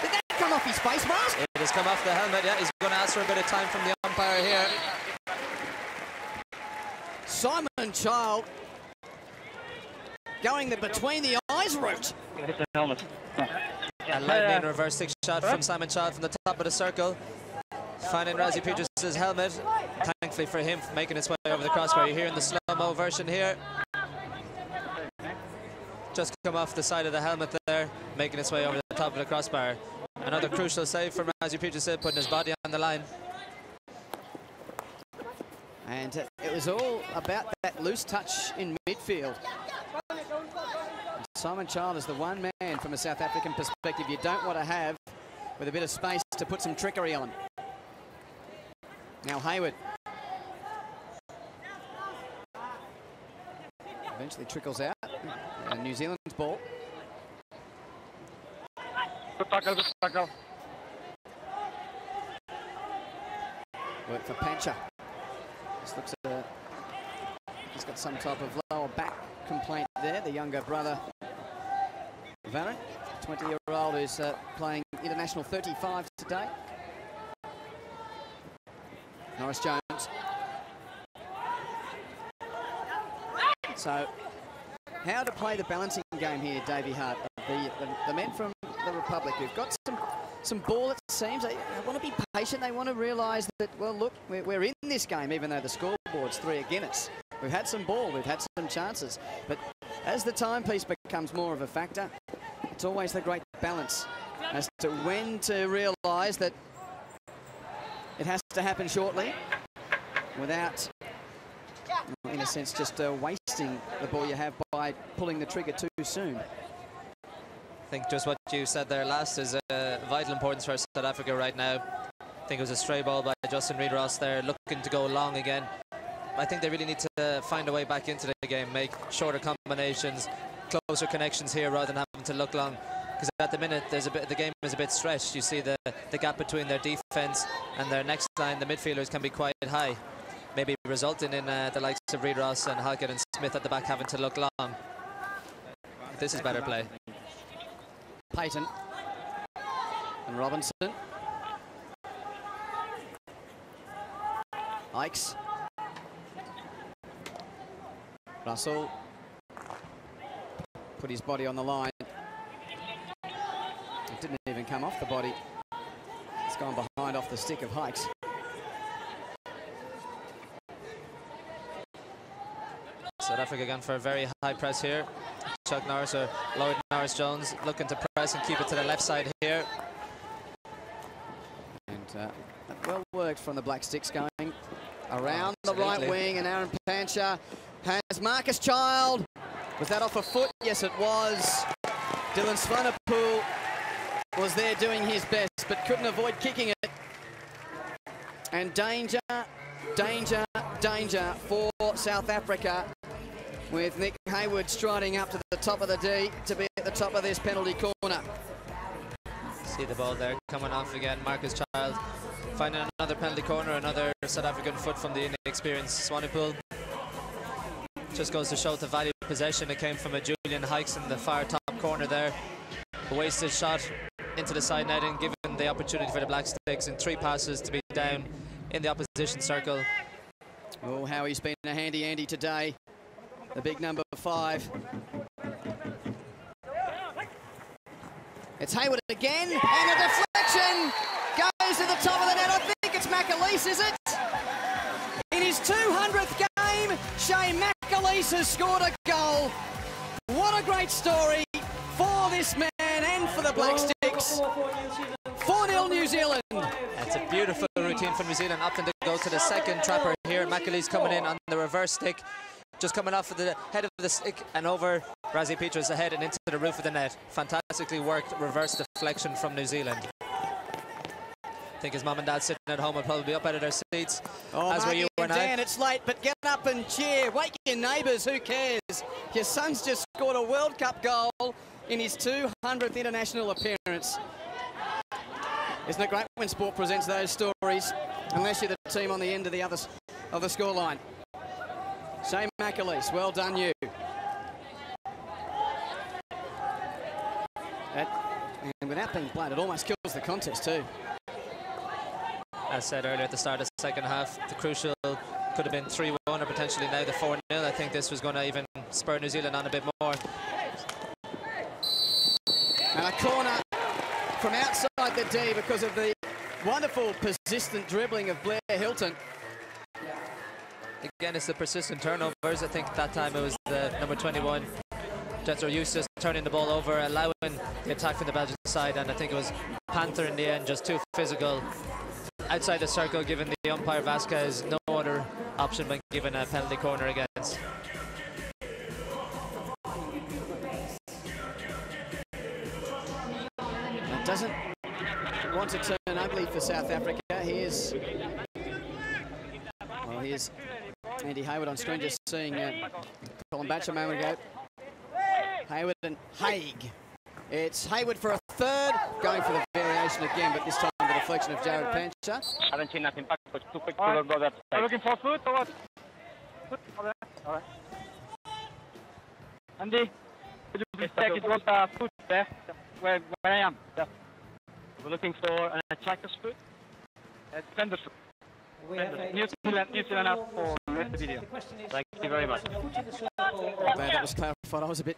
Speaker 3: Did that come off his face mask?
Speaker 4: It has come off the helmet. Yeah, he's going to ask for a bit of time from the umpire here.
Speaker 3: Simon Child going the between the eyes route.
Speaker 6: Hit the helmet.
Speaker 4: A lightning reverse stick shot from Simon Child from the top of the circle, finding Razi Peters' helmet. Thankfully for him, making its way over the crossbar. You're hearing the slow-mo version here. Just come off the side of the helmet there, making its way over the top of the crossbar. Another crucial save from Razi Peters, putting his body on the line.
Speaker 3: And it was all about that loose touch in midfield. Simon Child is the one man from a South African perspective you don't want to have with a bit of space to put some trickery on. Now Hayward. Eventually trickles out. And New Zealand's ball.
Speaker 6: Good tackle, good tackle.
Speaker 3: Work for Pancha. This looks he's got some type of lower back complaint there. The younger brother, Varren, 20-year-old, who's playing international 35 today. Norris Jones. So, how to play the balancing game here, Davey Hart? The men from the Republic who've got some ball, it seems. They want to be patient. They want to realise that, well, look, we're in this game, even though the scoreboard's 3 against us. We've had some ball, we've had some chances. But as the timepiece becomes more of a factor, it's always the great balance as to when to realise that it has to happen shortly without, in a sense, just wasting the ball you have by pulling the trigger too soon.
Speaker 4: I think just what you said there last is vital importance for South Africa right now. I think it was a stray ball by Justin Reid Ross there, looking to go long again. I think they really need to find a way back into the game, make shorter combinations, closer connections here rather than having to look long. Because at the minute, the game is a bit stretched. You see the gap between their defence and their next line, the midfielders, can be quite high, maybe resulting in the likes of Reid Ross and Hague and Smith at the back having to look long. This is better play.
Speaker 3: Payton and Robinson. Ikes. Russell put his body on the line. It didn't even come off the body. It's gone behind off the stick of Hikes.
Speaker 4: South Africa going for a very high press here. Chuck Norris or Lloyd Norris-Jones looking to press and keep it to the left side here.
Speaker 3: And well worked from the Black Sticks going around the right
Speaker 4: Absolutely.
Speaker 3: wing, and Aaron Pancher has Marcus Child. Was that off a foot? Yes, it was. Dylan Swanepoel was there doing his best, but couldn't avoid kicking it. And danger, danger, danger for South Africa, with Nick Hayward striding up to the top of the D to be at the top of this penalty corner.
Speaker 4: See the ball there coming off again. Marcus Child finding another penalty corner, another South African foot from the inexperienced Swanepoel. Just goes to show the value of possession. It came from a Julian Hikes in the far top corner there. A wasted shot into the side netting, given the opportunity for the Black Sticks in 3 passes to be down in the opposition circle.
Speaker 3: Oh, how he's been a handy Andy today. The big number 5. It's Hayward again, and a deflection goes to the top of the net. I think it's McAleese, is it? In his 200th game, Shane McAleese has scored a goal. What a great story for this man and for the Black Sticks. 4-0 New Zealand.
Speaker 4: That's a beautiful routine for New Zealand, opting to go to the second trapper here. McAleese coming in on the reverse stick, just coming off of the head of the stick and over Rassie Peters' head and into the roof of the net. Fantastically worked reverse deflection from New Zealand. I think his mum and dad sitting at home will probably be up out of their seats, as were you and I.
Speaker 3: Dan, it's late, but get up and cheer. Wake your neighbours, who cares? Your son's just scored a World Cup goal in his 200th international appearance. Isn't it great when sport presents those stories, unless you're the team on the end of the scoreline? Shane McAleese, well done you. And without being blown, it almost kills the contest too.
Speaker 4: As said earlier at the start of the second half, the crucial could have been 3-1 or potentially now the 4-0. I think this was going to even spur New Zealand on a bit more.
Speaker 3: And a corner from outside the D because of the wonderful persistent dribbling of Blair Hilton.
Speaker 4: Again, it's the persistent turnovers. I think that time it was the number 21, Jethro Eustace, turning the ball over, allowing the attack from the Belgian side, and I think it was Panther in the end, just too physical outside the circle, giving the umpire Vasquez no other option but giving a penalty corner against.
Speaker 3: It doesn't want to turn ugly for South Africa. Here's Andy Hayward on screen, just seeing Colin Batch a moment ago. Hayward and Hague. It's Hayward for a third, going for the variation again, but this time the deflection of Jared Pancher.
Speaker 6: Haven't seen nothing back, but too quick to go that side. Looking for foot or what? Foot? All right. Andy, could you please check it was a foot there, where I am? Yeah. We're looking for an attacker's foot, a defender's foot. New Zealand out for the rest of the video. Thank you very much.
Speaker 3: Glad that was clarified. I was a bit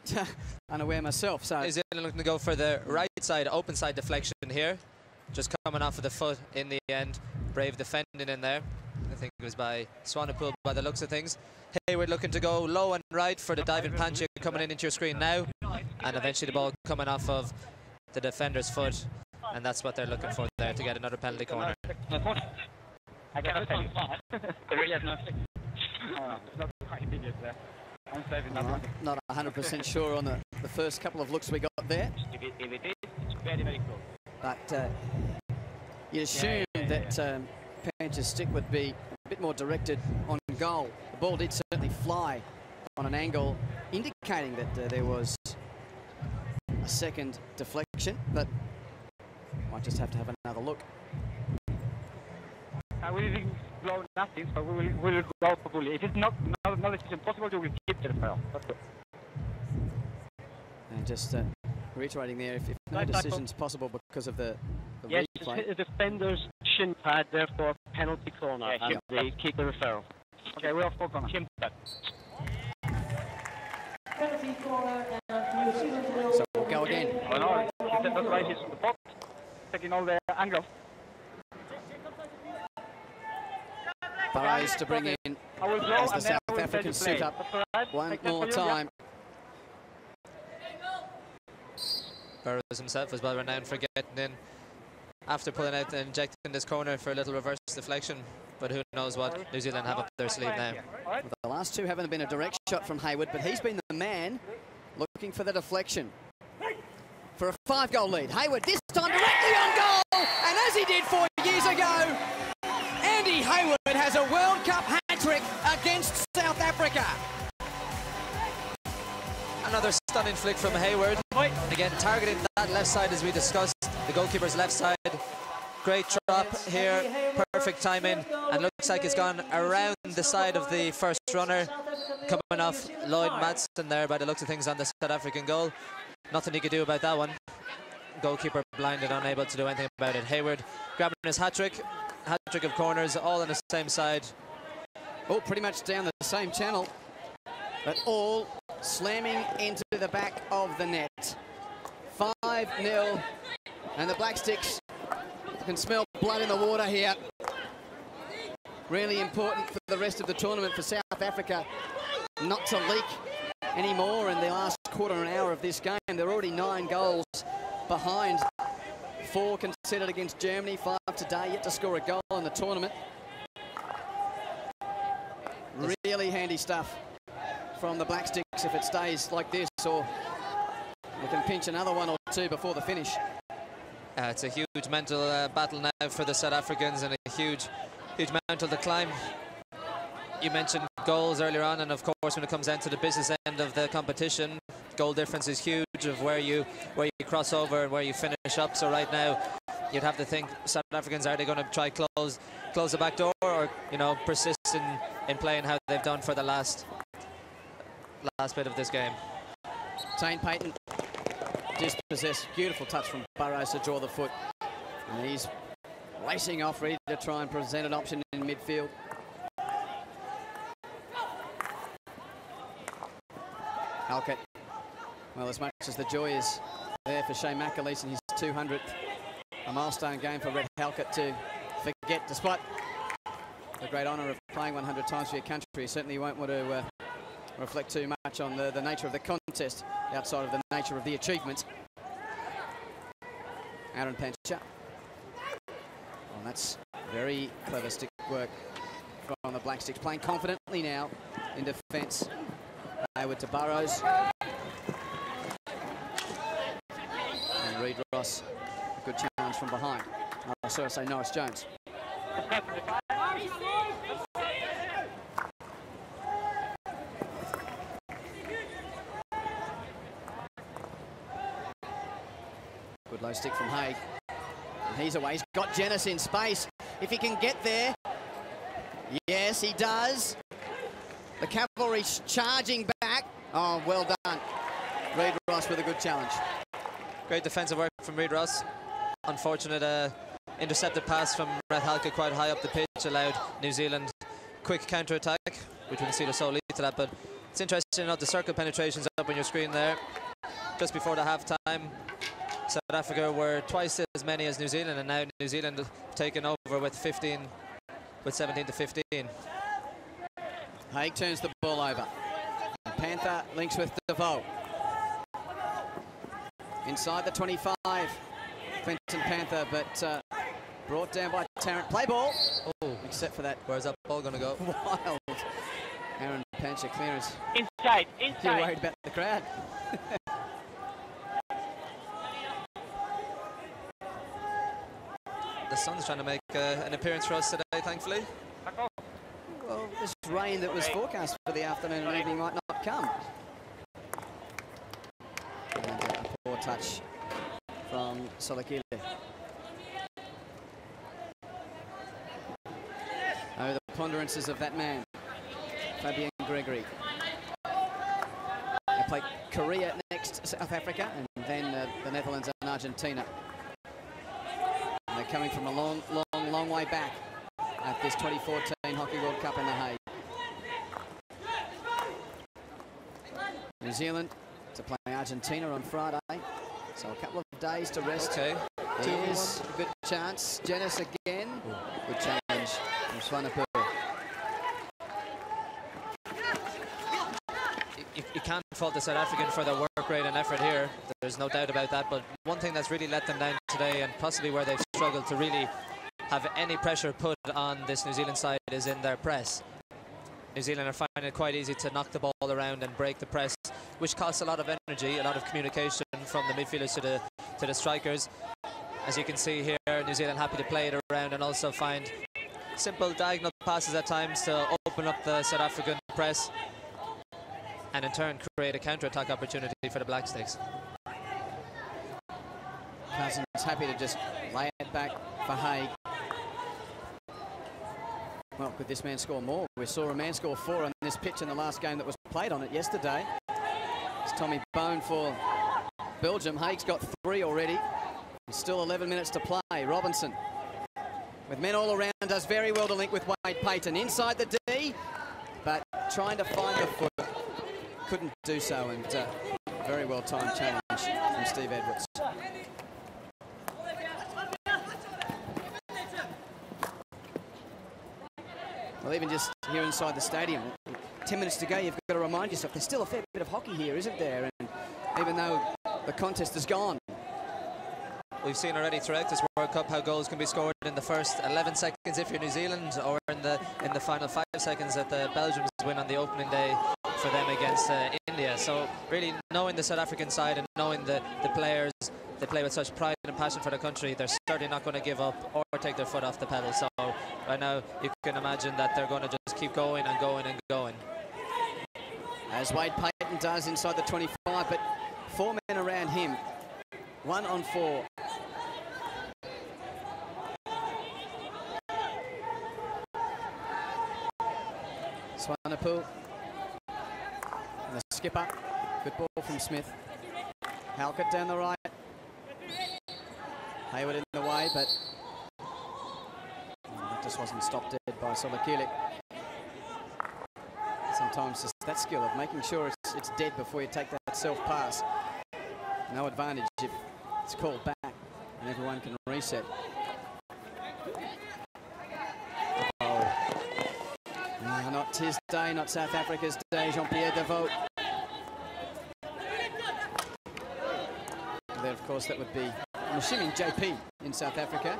Speaker 3: unaware myself. So
Speaker 4: New Zealand looking to go for the right side, open side deflection here. Just coming off of the foot in the end. Brave defending in there. I think it was by Swanepoel by the looks of things. Hayward looking to go low and right for the diving Pancher coming in into your screen now. And eventually the ball coming off of the defender's foot. And that's what they're looking for there, to get another penalty corner.
Speaker 6: I cannot tell you. There really has nothing. It's not quite big there. I'm saving that.
Speaker 3: not 100% sure on the first couple of looks we got there.
Speaker 6: If it is, it's very, very close.
Speaker 3: But you'd assume that Pancher's stick would be a bit more directed on goal. The ball did certainly fly on an angle indicating that there was a second deflection, but might just have to have another look.
Speaker 6: We didn't blow nothing, so we will go probably. If it's not decision possible, we will keep the referral. That's good.
Speaker 3: And just reiterating there, if no decision's possible because of the
Speaker 6: yes,
Speaker 3: replay.
Speaker 6: the defender's shin pad, therefore penalty corner, and they keep the referral. Okay, we're off for corner. Shin pad.
Speaker 2: Penalty corner, and New Zealand will...
Speaker 3: So we'll go again.
Speaker 6: Oh no, that's right, he's the box, taking all the angles.
Speaker 3: Burrows to bring in as the South Africans suit up one more time.
Speaker 4: Burrows himself as well renowned for getting in after pulling out and injecting this corner for a little reverse deflection. But who knows what New Zealand have up their sleeve now.
Speaker 3: Well, the last two haven't been a direct shot from Hayward, but he's been the man looking for the deflection. For a 5-goal lead. Hayward this time directly on goal! And as he did 4 years ago, Andy Hayward has a World Cup hat-trick against South Africa.
Speaker 4: Another stunning flick from Hayward. Again, targeting that left side as we discussed, the goalkeeper's left side. Great drop here, perfect timing, and looks like it's gone around the side of the first runner, coming off Lloyd Madsen there by the looks of things on the South African goal. Nothing he could do about that one. Goalkeeper blinded, unable to do anything about it. Hayward grabbing his hat-trick of corners, all on the same side.
Speaker 3: All pretty much down the same channel, but all slamming into the back of the net. 5-0, and the Black Sticks can smell blood in the water here. Really important for the rest of the tournament for South Africa not to leak anymore in the last quarter of an hour of this game. They're already 9 goals behind. 4 conceded against Germany, 5 today, yet to score a goal in the tournament. Really handy stuff from the Black Sticks if it stays like this, or they can pinch another 1 or 2 before the finish.
Speaker 4: It's a huge mental battle now for the South Africans, and a huge mountain to climb. You mentioned goals earlier on, and of course when it comes down to the business end of the competition, goal difference is huge of where you cross over and where you finish up. So right now you'd have to think, South Africans, are they going to try close the back door, or persist in playing how they've done for the last bit of this game?
Speaker 3: Tane Payton dispossessed. Beautiful touch from Burrows to draw the foot, and he's racing off, ready to try and present an option in midfield. Halkett. Well, as much as the joy is there for Shane McAleese in his 200th, a milestone game for Red Halkett to forget, despite the great honour of playing 100 times for your country. You certainly won't want to reflect too much on the nature of the contest outside of the nature of the achievement. Aaron Pancher. Well, that's very clever stick work from the Black Sticks, playing confidently now in defence. Hayward to Burrows. And Reid Ross, a good challenge from behind. I saw her say Norris Jones. Good low stick from Hague. And he's away. He's got Jenis in space. If he can get there. Yes, he does. The cavalry's charging back. Oh, well done. Reid Ross with a good challenge.
Speaker 4: Great defensive work from Reid Ross. Unfortunate intercepted pass from Red Halkett quite high up the pitch, allowed New Zealand quick counter-attack, which we can see the sole lead to that. But it's interesting, the circle penetrations up on your screen there. Just before the half-time, South Africa were twice as many as New Zealand, and now New Zealand taken over with 17 to 15.
Speaker 3: Hague turns the ball over. And Panther links with DeVoe. Inside the 25, Quentin Panther, but brought down by Tarrant. Play ball. Oh, except for that.
Speaker 4: Where's that ball going to go?
Speaker 3: Wild. Aaron Pancher clearance.
Speaker 6: Inside.
Speaker 3: You're worried about the crowd.
Speaker 4: The sun's trying to make an appearance for us today, thankfully.
Speaker 3: Well, this rain that was forecast for the afternoon and evening might not come. And a poor touch from Solakile. Oh, the ponderances of that man, Fabian Gregory. They play Korea next next, South Africa, and then the Netherlands and Argentina. And they're coming from a long way back at this 2014 Hockey World Cup in The Hague. New Zealand to play Argentina on Friday, so a couple of days to rest.
Speaker 4: Okay.
Speaker 3: Here's a good chance. Janice again. Good challenge from Swanepoel.
Speaker 4: You can't fault the South African for their work rate and effort here. There's no doubt about that. But one thing that's really let them down today, and possibly where they've struggled to really have any pressure put on this New Zealand side, is in their press. New Zealand are finding it quite easy to knock the ball around and break the press, which costs a lot of energy, a lot of communication from the midfielders to the strikers. As you can see here, New Zealand happy to play it around and also find simple diagonal passes at times to open up the South African press, and in turn create a counter-attack opportunity for the Black Sticks.
Speaker 3: Cousins happy to just lay it back for Hague. Well, could this man score more? We saw a man score 4 on this pitch in the last game that was played on it yesterday. It's Tommy Bone for Belgium. Hague's got 3 already. Still 11 minutes to play. Robinson, with men all around, does very well to link with Wade Payton inside the D, but trying to find the foot. Couldn't do so, and very well timed challenge from Steve Edwards. Well, even just here inside the stadium, 10 minutes to go, you've got to remind yourself there's still a fair bit of hockey here, isn't there? And even though the contest is gone.
Speaker 4: We've seen already throughout this World Cup how goals can be scored in the first 11 seconds if you're New Zealand, or in the final 5 seconds that the Belgians win on the opening day for them against India. So really knowing the South African side and knowing the players, they play with such pride and passion for the country, they're certainly not going to give up or take their foot off the pedal. So right now you can imagine that they're going to just keep going and going and going.
Speaker 3: As Wade Payton does inside the 25, but 4 men around him. 1 on 4. Swanepoel. And the skipper. Good ball from Smith. Halkett down the right. Hayward in the way, but that just wasn't stopped dead by Solakilic. Sometimes just that skill of making sure it's dead before you take that self-pass. No advantage if it's called back and everyone can reset. Oh. No, not his day, not South Africa's day. Jean-Pierre Deveau. There, of course, that would be, I'm assuming, JP in South Africa.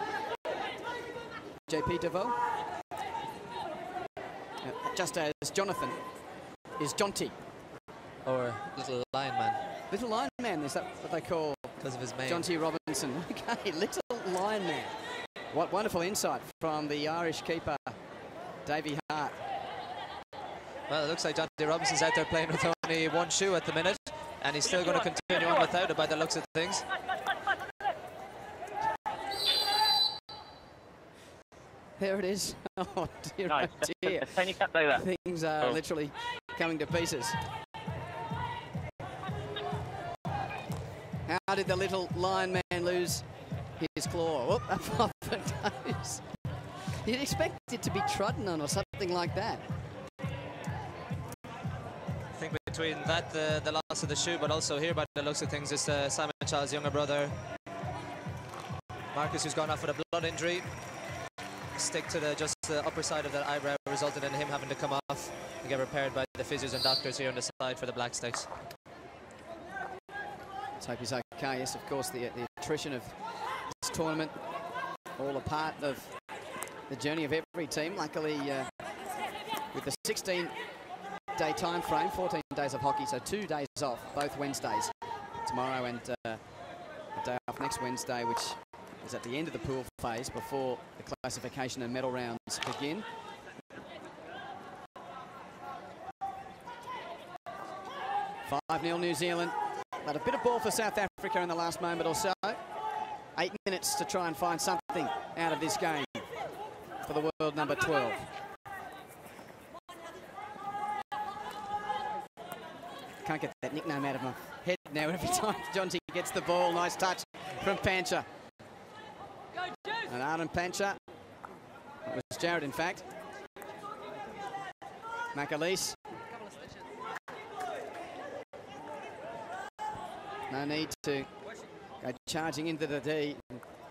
Speaker 3: JP Deveau. Just as Jonathan is Jonty.
Speaker 4: Or Little Lion Man.
Speaker 3: Little Lion Man, is that what they call?
Speaker 4: Because of his mane.
Speaker 3: Jonty Robinson. Okay, Little Lion Man. What wonderful insight from the Irish keeper, Davy Hart.
Speaker 4: Well, it looks like Jonty Robinson's out there playing with only 1 shoe at the minute, and he's still going to continue on without it by the looks of things.
Speaker 3: There it is. Oh dear,
Speaker 6: Nice.
Speaker 3: oh dear.
Speaker 6: A tiny cut like that.
Speaker 3: Things are literally coming to pieces. How did the Little Lion Man lose his claw? Oh, up it goes. You'd expect it to be trodden on or something like that.
Speaker 4: I think between that, the loss of the shoe, but also here by the looks of things, is Simon Child's younger brother, Marcus, who's gone off with a blood injury. Stick to just the upper side of that eyebrow resulted in him having to come off and get repaired by the physios and doctors here on the side for the Black Sticks.
Speaker 3: Let's hope he's okay. Yes, of course, the attrition of this tournament, all a part of the journey of every team. Luckily, with the 16-day time frame, 14 days of hockey, so 2 days off, both Wednesdays, tomorrow and a day off next Wednesday, which is at the end of the pool phase before the classification and medal rounds begin. "5-0 New Zealand." But a bit of ball for South Africa in the last moment or so. 8 minutes to try and find something out of this game for the world number 12. Can't get that nickname out of my head now every time Jonty gets the ball. Nice touch from Pancha. And Arden Pancha. It was Jared, in fact. McAleese. No need to go charging into the D.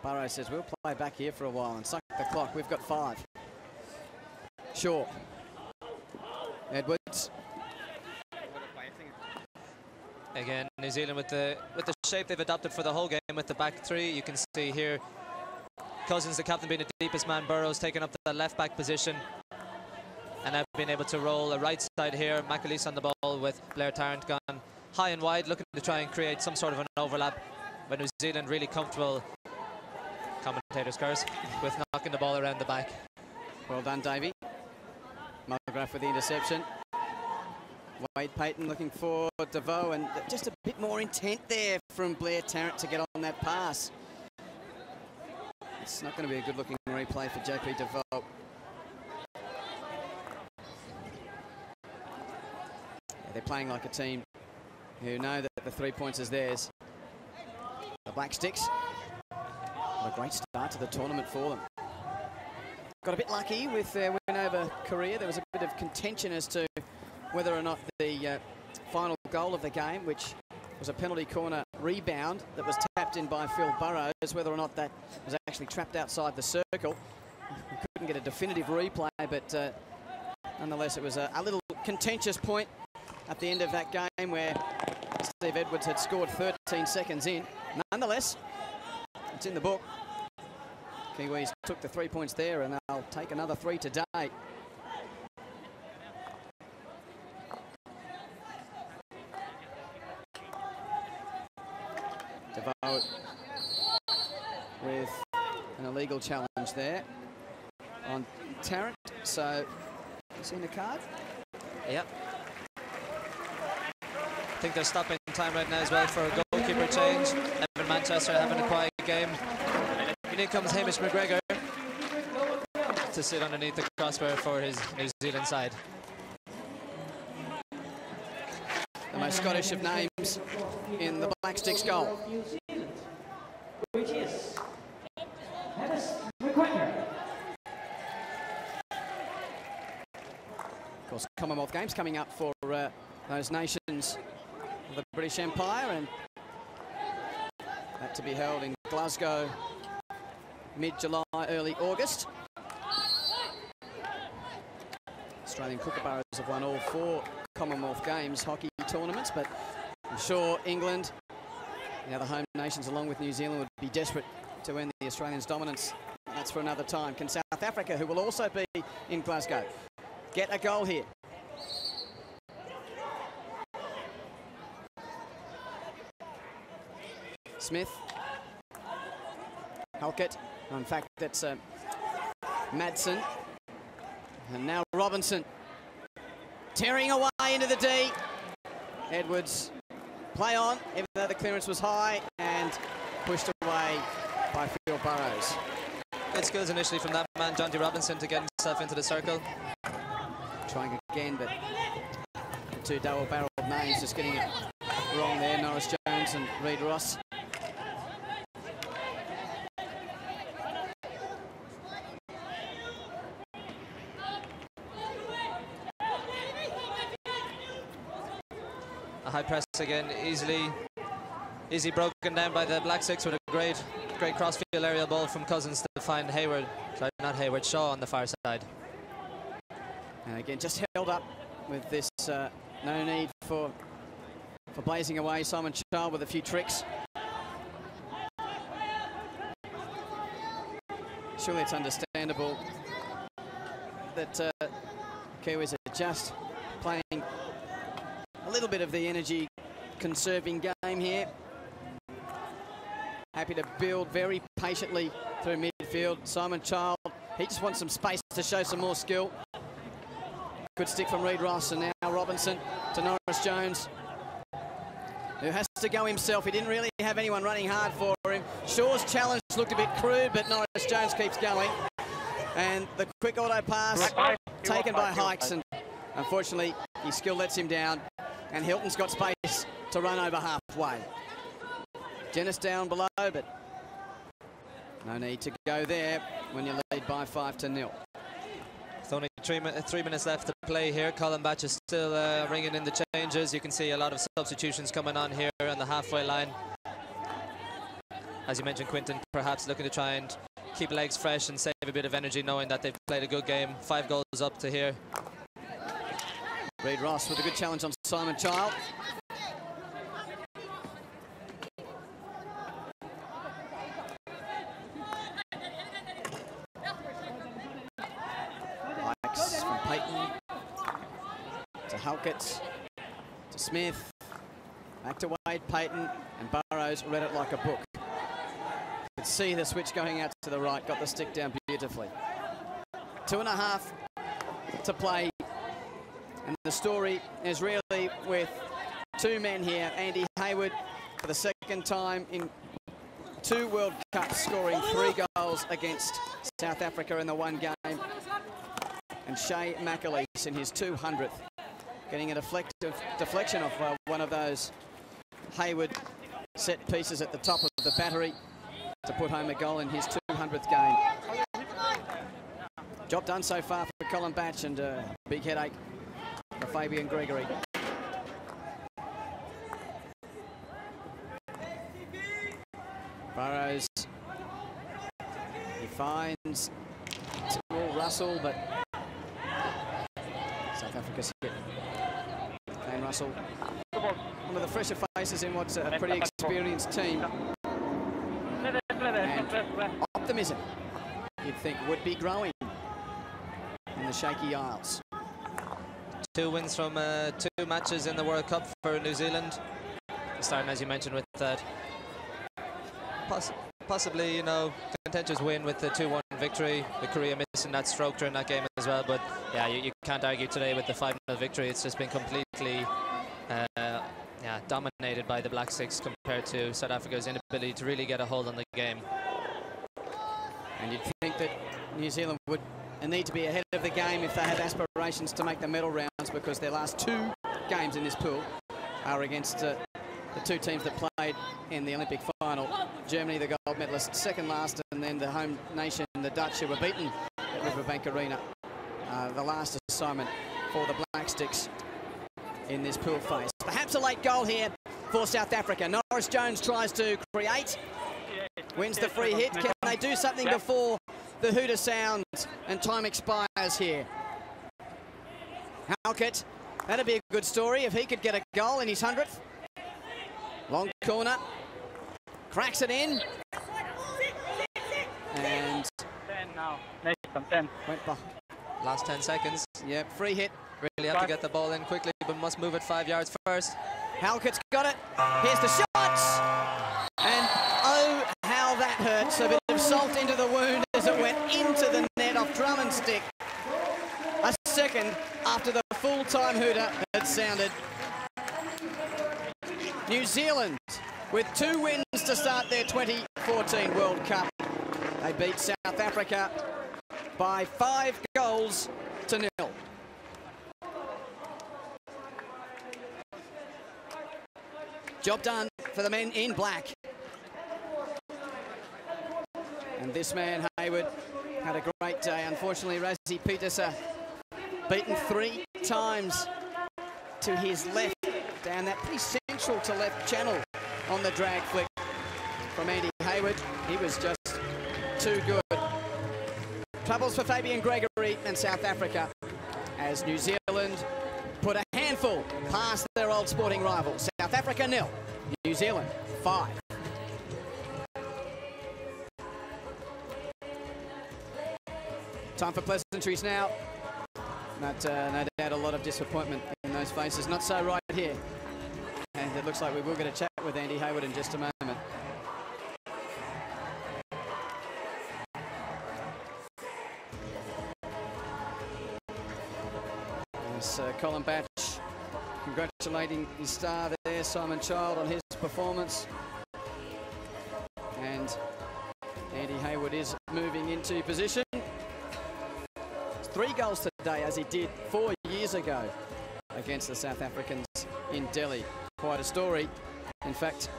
Speaker 3: Burrow says, we'll play back here for a while and suck the clock. We've got 5. Shaw. Edwards.
Speaker 4: Again, New Zealand with the shape they've adopted for the whole game with the back 3. You can see here Cousins, the captain, being the deepest man. Burrows taking up the left back position. And now being able to roll a right side here. McAleese on the ball with Blair Tarrant gone high and wide, looking to try and create some sort of an overlap. But New Zealand really comfortable, commentators curse, with knocking the ball around the back.
Speaker 3: Well done, Davey. Mulgrave with the interception. Wade Payton looking for DeVoe, and just a bit more intent there from Blair Tarrant to get on that pass. It's not going to be a good looking replay for JP DeVoe. They're playing like a team who know that the 3 points is theirs. The Black Sticks, what a great start to the tournament for them. Got a bit lucky with their win over Korea. There was a bit of contention as to whether or not the final goal of the game, which was a penalty corner rebound that was tapped in by Phil Burrows, whether or not that was actually trapped outside the circle. We couldn't get a definitive replay, but nonetheless it was a little contentious point at the end of that game where Steve Edwards had scored 13 seconds in. Nonetheless, it's in the book. Kiwis took the 3 points there, and they'll take another 3 today. DeVoe with an illegal challenge there on Tarrant. So, seen a card?
Speaker 4: Yep. I think they're stopping time right now as well for a goalkeeper change. Evan Manchester having a quiet game. And in comes Hamish McGregor to sit underneath the crossbar for his New Zealand side.
Speaker 3: The most Scottish of names in the Black Sticks goal.
Speaker 2: Which is McGregor.
Speaker 3: Of course, Commonwealth Games coming up for those nations of the British Empire, and that to be held in Glasgow mid-July, early August. Australian Kookaburras have won all 4 Commonwealth Games hockey tournaments, but I'm sure England, the other home nations along with New Zealand, would be desperate to end the Australians' dominance. That's for another time. Can South Africa, who will also be in Glasgow, get a goal here? Smith. Halkett. In fact, that's Madsen. And now Robinson. Tearing away into the D. Edwards. Play on, even though the clearance was high, and pushed away by Phil Burrows.
Speaker 4: Good skills initially from that man, Jonty Robinson, to get himself into the circle.
Speaker 3: Trying again, but the 2 double-barreled names just getting it wrong there. Norris Jones and Reid Ross.
Speaker 4: A high press again, easy broken down by the Black Six with a great crossfield aerial ball from Cousins to find Hayward, sorry, not Hayward, Shaw on the far side.
Speaker 3: And again, just held up with this, no need for blazing away. Simon Child with a few tricks. Surely it's understandable that Kiwis are just playing a little bit of the energy conserving game here. Happy to build very patiently through midfield. Simon Child, he just wants some space to show some more skill. Good stick from Reid Ross, and now Robinson to Norris Jones, who has to go himself. He didn't really have anyone running hard for him. Shaw's challenge looked a bit crude, but Norris Jones keeps going. And the quick auto pass taken by Hikes, and unfortunately his skill lets him down. and Hilton's got space to run over halfway. Dennis down below, but no need to go there when you lead by 5-0.
Speaker 4: It's only 3 minutes left to play here. Colin Batch is still ringing in the changes. You can see a lot of substitutions coming on here on the halfway line. As you mentioned, Quinton perhaps looking to try and keep legs fresh and save a bit of energy, knowing that they've played a good game. 5 goals up to here.
Speaker 3: Reid Ross with a good challenge on Simon Child. Ikes from Payton to Halkett to Smith, back to Wade, Payton, and Burrows read it like a book. Could see the switch going out to the right, got the stick down beautifully. 2.5 to play, and the story is really with 2 men here. Andy Hayward, for the second time in 2 World Cups, scoring 3 goals against South Africa in the one game. And Shea McAleese in his 200th, getting a deflection off one of those Hayward set pieces at the top of the battery to put home a goal in his 200th game. Job done so far for Colin Batch, and a big headache for Fabian Gregory. Burrows, he finds Russell, but South Africa's hit. And Russell, one of the fresher faces in what's a pretty experienced team. And optimism, you'd think, would be growing in the shaky Isles.
Speaker 4: 2 wins from 2 matches in the World Cup for New Zealand. Starting, as you mentioned, with that possibly, you know, contentious win with the 2-1 victory. The Korea missing that stroke during that game as well. But yeah, you can't argue today with the 5-0 victory. It's just been completely dominated by the Black Six compared to South Africa's inability to really get a hold on the game.
Speaker 3: And you'd think that New Zealand would need to be ahead of the game if they had aspirations to make the medal rounds, because their last 2 games in this pool are against the 2 teams that played in the Olympic final. Germany, the gold medalist, second last, and then the home nation, the Dutch, who were beaten at Rabobank Arena. The last assignment for the Black Sticks in this pool phase. Perhaps a late goal here for South Africa. Norris Jones tries to create, wins the free hit. Can they do something before the hooter sounds and time expires here? Halkett, that'd be a good story if he could get a goal in his 100th. Long corner, cracks it in, and
Speaker 6: 10 now. 10.
Speaker 3: Went by.
Speaker 4: Last 10 seconds.
Speaker 3: Yep, free hit.
Speaker 4: Really have to get the ball in quickly, but must move it 5 yards first.
Speaker 3: Halkett's got it. Here's the shot, and oh, how that hurts. A bit of salt into the wound as it went into the net off Drummond's stick. A second after the full-time hooter had sounded. New Zealand with 2 wins to start their 2014 World Cup. They beat South Africa by 5 goals to 0. Job done for the men in black. And this man, Hayward, had a great day. Unfortunately, Rassie Peterser beaten 3 times to his left, down that pretty central to left channel on the drag flick from Andy Hayward. He was just too good. Troubles for Fabian Gregory and South Africa as New Zealand put a handful past their old sporting rivals. South Africa 0, New Zealand 5. Time for pleasantries now. But no doubt a lot of disappointment in those faces. Not so right here. And it looks like we will get a chat with Andy Hayward in just a moment. There's Colin Batch congratulating his star there, Simon Child, on his performance. And Andy Hayward is moving into position. 3 goals today, as he did 4 years ago against the South Africans in Delhi. Quite a story. In fact,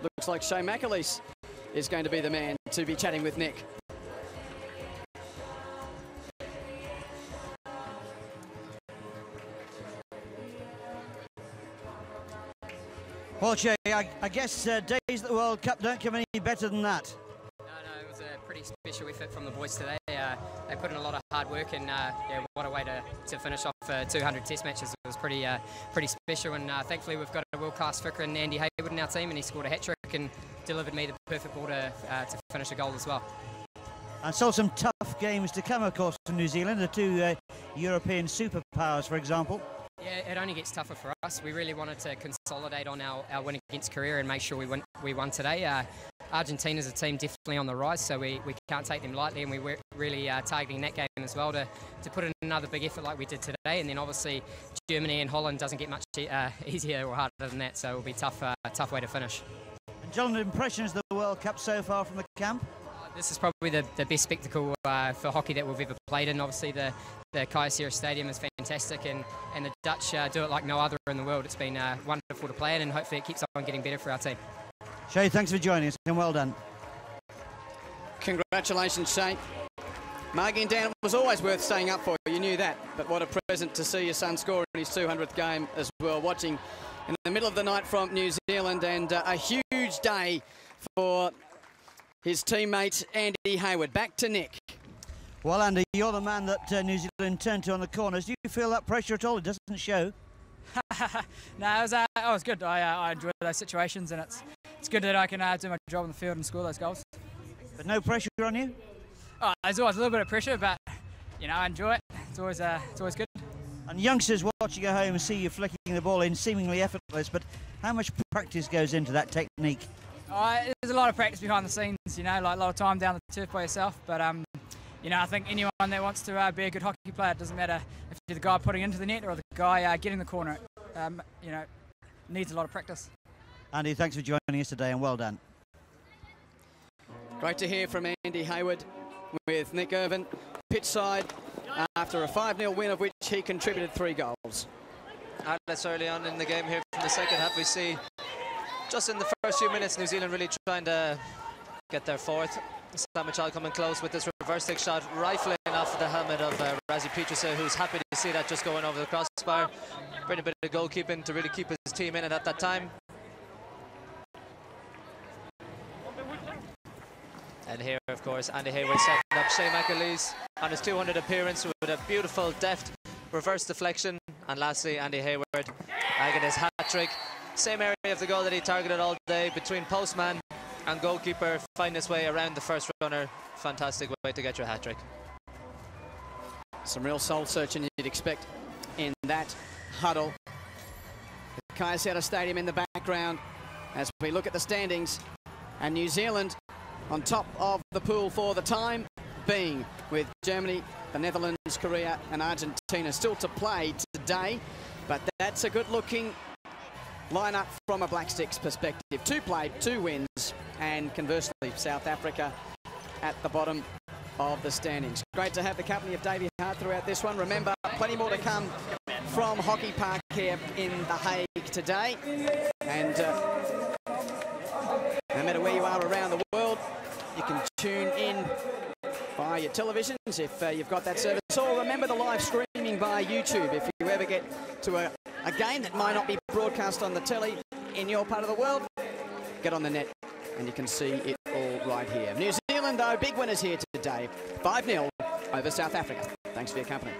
Speaker 3: looks like Shane McAleese is going to be the man to be chatting with Nick.
Speaker 7: Well, Jay, I guess days at the World Cup don't come any better than that.
Speaker 8: No, it was a pretty special effort from the boys today. They put in a lot of hard work, and yeah, what a way to finish off 200 Test matches. It was pretty special, and thankfully we've got a world-class flicker in Andy Hayward in our team, and he scored a hat-trick and delivered me the perfect ball to finish a goal as well.
Speaker 7: And so some tough games to come, of course, from New Zealand, the two European superpowers, for example.
Speaker 8: Yeah, it only gets tougher for us. We really wanted to consolidate on our win against Korea and make sure we won today. Argentina's a team definitely on the rise, so we can't take them lightly, and we were really targeting that game as well to put in another big effort like we did today. And then obviously Germany and Holland doesn't get much easier or harder than that, so it'll be a tough way to finish.
Speaker 7: And John, impressions of the World Cup so far from the camp?
Speaker 8: This is probably the best spectacle for hockey that we've ever played in. Obviously the Kaiserslautern Stadium is fantastic, and the Dutch do it like no other in the world. It's been wonderful to play in, and hopefully it keeps on getting better for our team.
Speaker 7: Shay, thanks for joining us, and well done.
Speaker 3: Congratulations, Shay. Margie and Dan, it was always worth staying up for. You knew that, but what a present to see your son score in his 200th game as well. Watching in the middle of the night from New Zealand, and a huge day for his teammate Andy Hayward. Back to Nick.
Speaker 7: Well, Andy, you're the man that New Zealand turned to on the corners. Do you feel that pressure at all? It doesn't show.
Speaker 5: No, it was good. I enjoy those situations, and it's good that I can do my job on the field and score those goals.
Speaker 7: But no pressure on you?
Speaker 5: Oh, there's always a little bit of pressure, but you know, I enjoy it. It's always good.
Speaker 7: And youngsters watching at home see you flicking the ball in seemingly effortless, but how much practice goes into that technique?
Speaker 5: There's a lot of practice behind the scenes, you know, like a lot of time down the turf by yourself. But you know, I think anyone that wants to be a good hockey player, it doesn't matter if you're the guy putting into the net or the guy getting the corner. You know, needs a lot of practice.
Speaker 7: Andy, thanks for joining us today, and well done.
Speaker 3: Great to hear from Andy Hayward with Nick Irvin, pitch side, after a 5-0 win of which he contributed 3 goals.
Speaker 4: And that's early on in the game here from the second half. We see just in the first few minutes New Zealand really trying to get their fourth. Sam Mitchell coming close with this reverse stick shot, rifling off the helmet of Razi Petrusha, who's happy to see that just going over the crossbar. Bring a bit of goalkeeping to really keep his team in it at that time. And here, of course, Andy Hayward setting up Shane McAleese on his 200 appearance with a beautiful, deft reverse deflection. And lastly, Andy Hayward bagging his hat-trick. Same area of the goal that he targeted all day, between postman and goalkeeper, finding his way around the first runner. Fantastic way to get your hat-trick.
Speaker 3: Some real soul-searching you'd expect in that huddle. The Kaiserslautern Stadium in the background as we look at the standings, and New Zealand on top of the pool for the time being, with Germany, the Netherlands, Korea and Argentina still to play today. But that's a good-looking lineup from a Black Sticks perspective. 2 played, 2 wins, and conversely, South Africa at the bottom of the standings. Great to have the company of Davey Hart throughout this one. Remember, plenty more to come from Hockey Park here in The Hague today. And no matter where you are around the world, you can tune in via your televisions if you've got that service. Or remember the live streaming via YouTube. If you ever get to a game that might not be broadcast on the telly in your part of the world, get on the net and you can see it all right here. New Zealand, though, big winners here today. 5-0 over South Africa. Thanks for your company.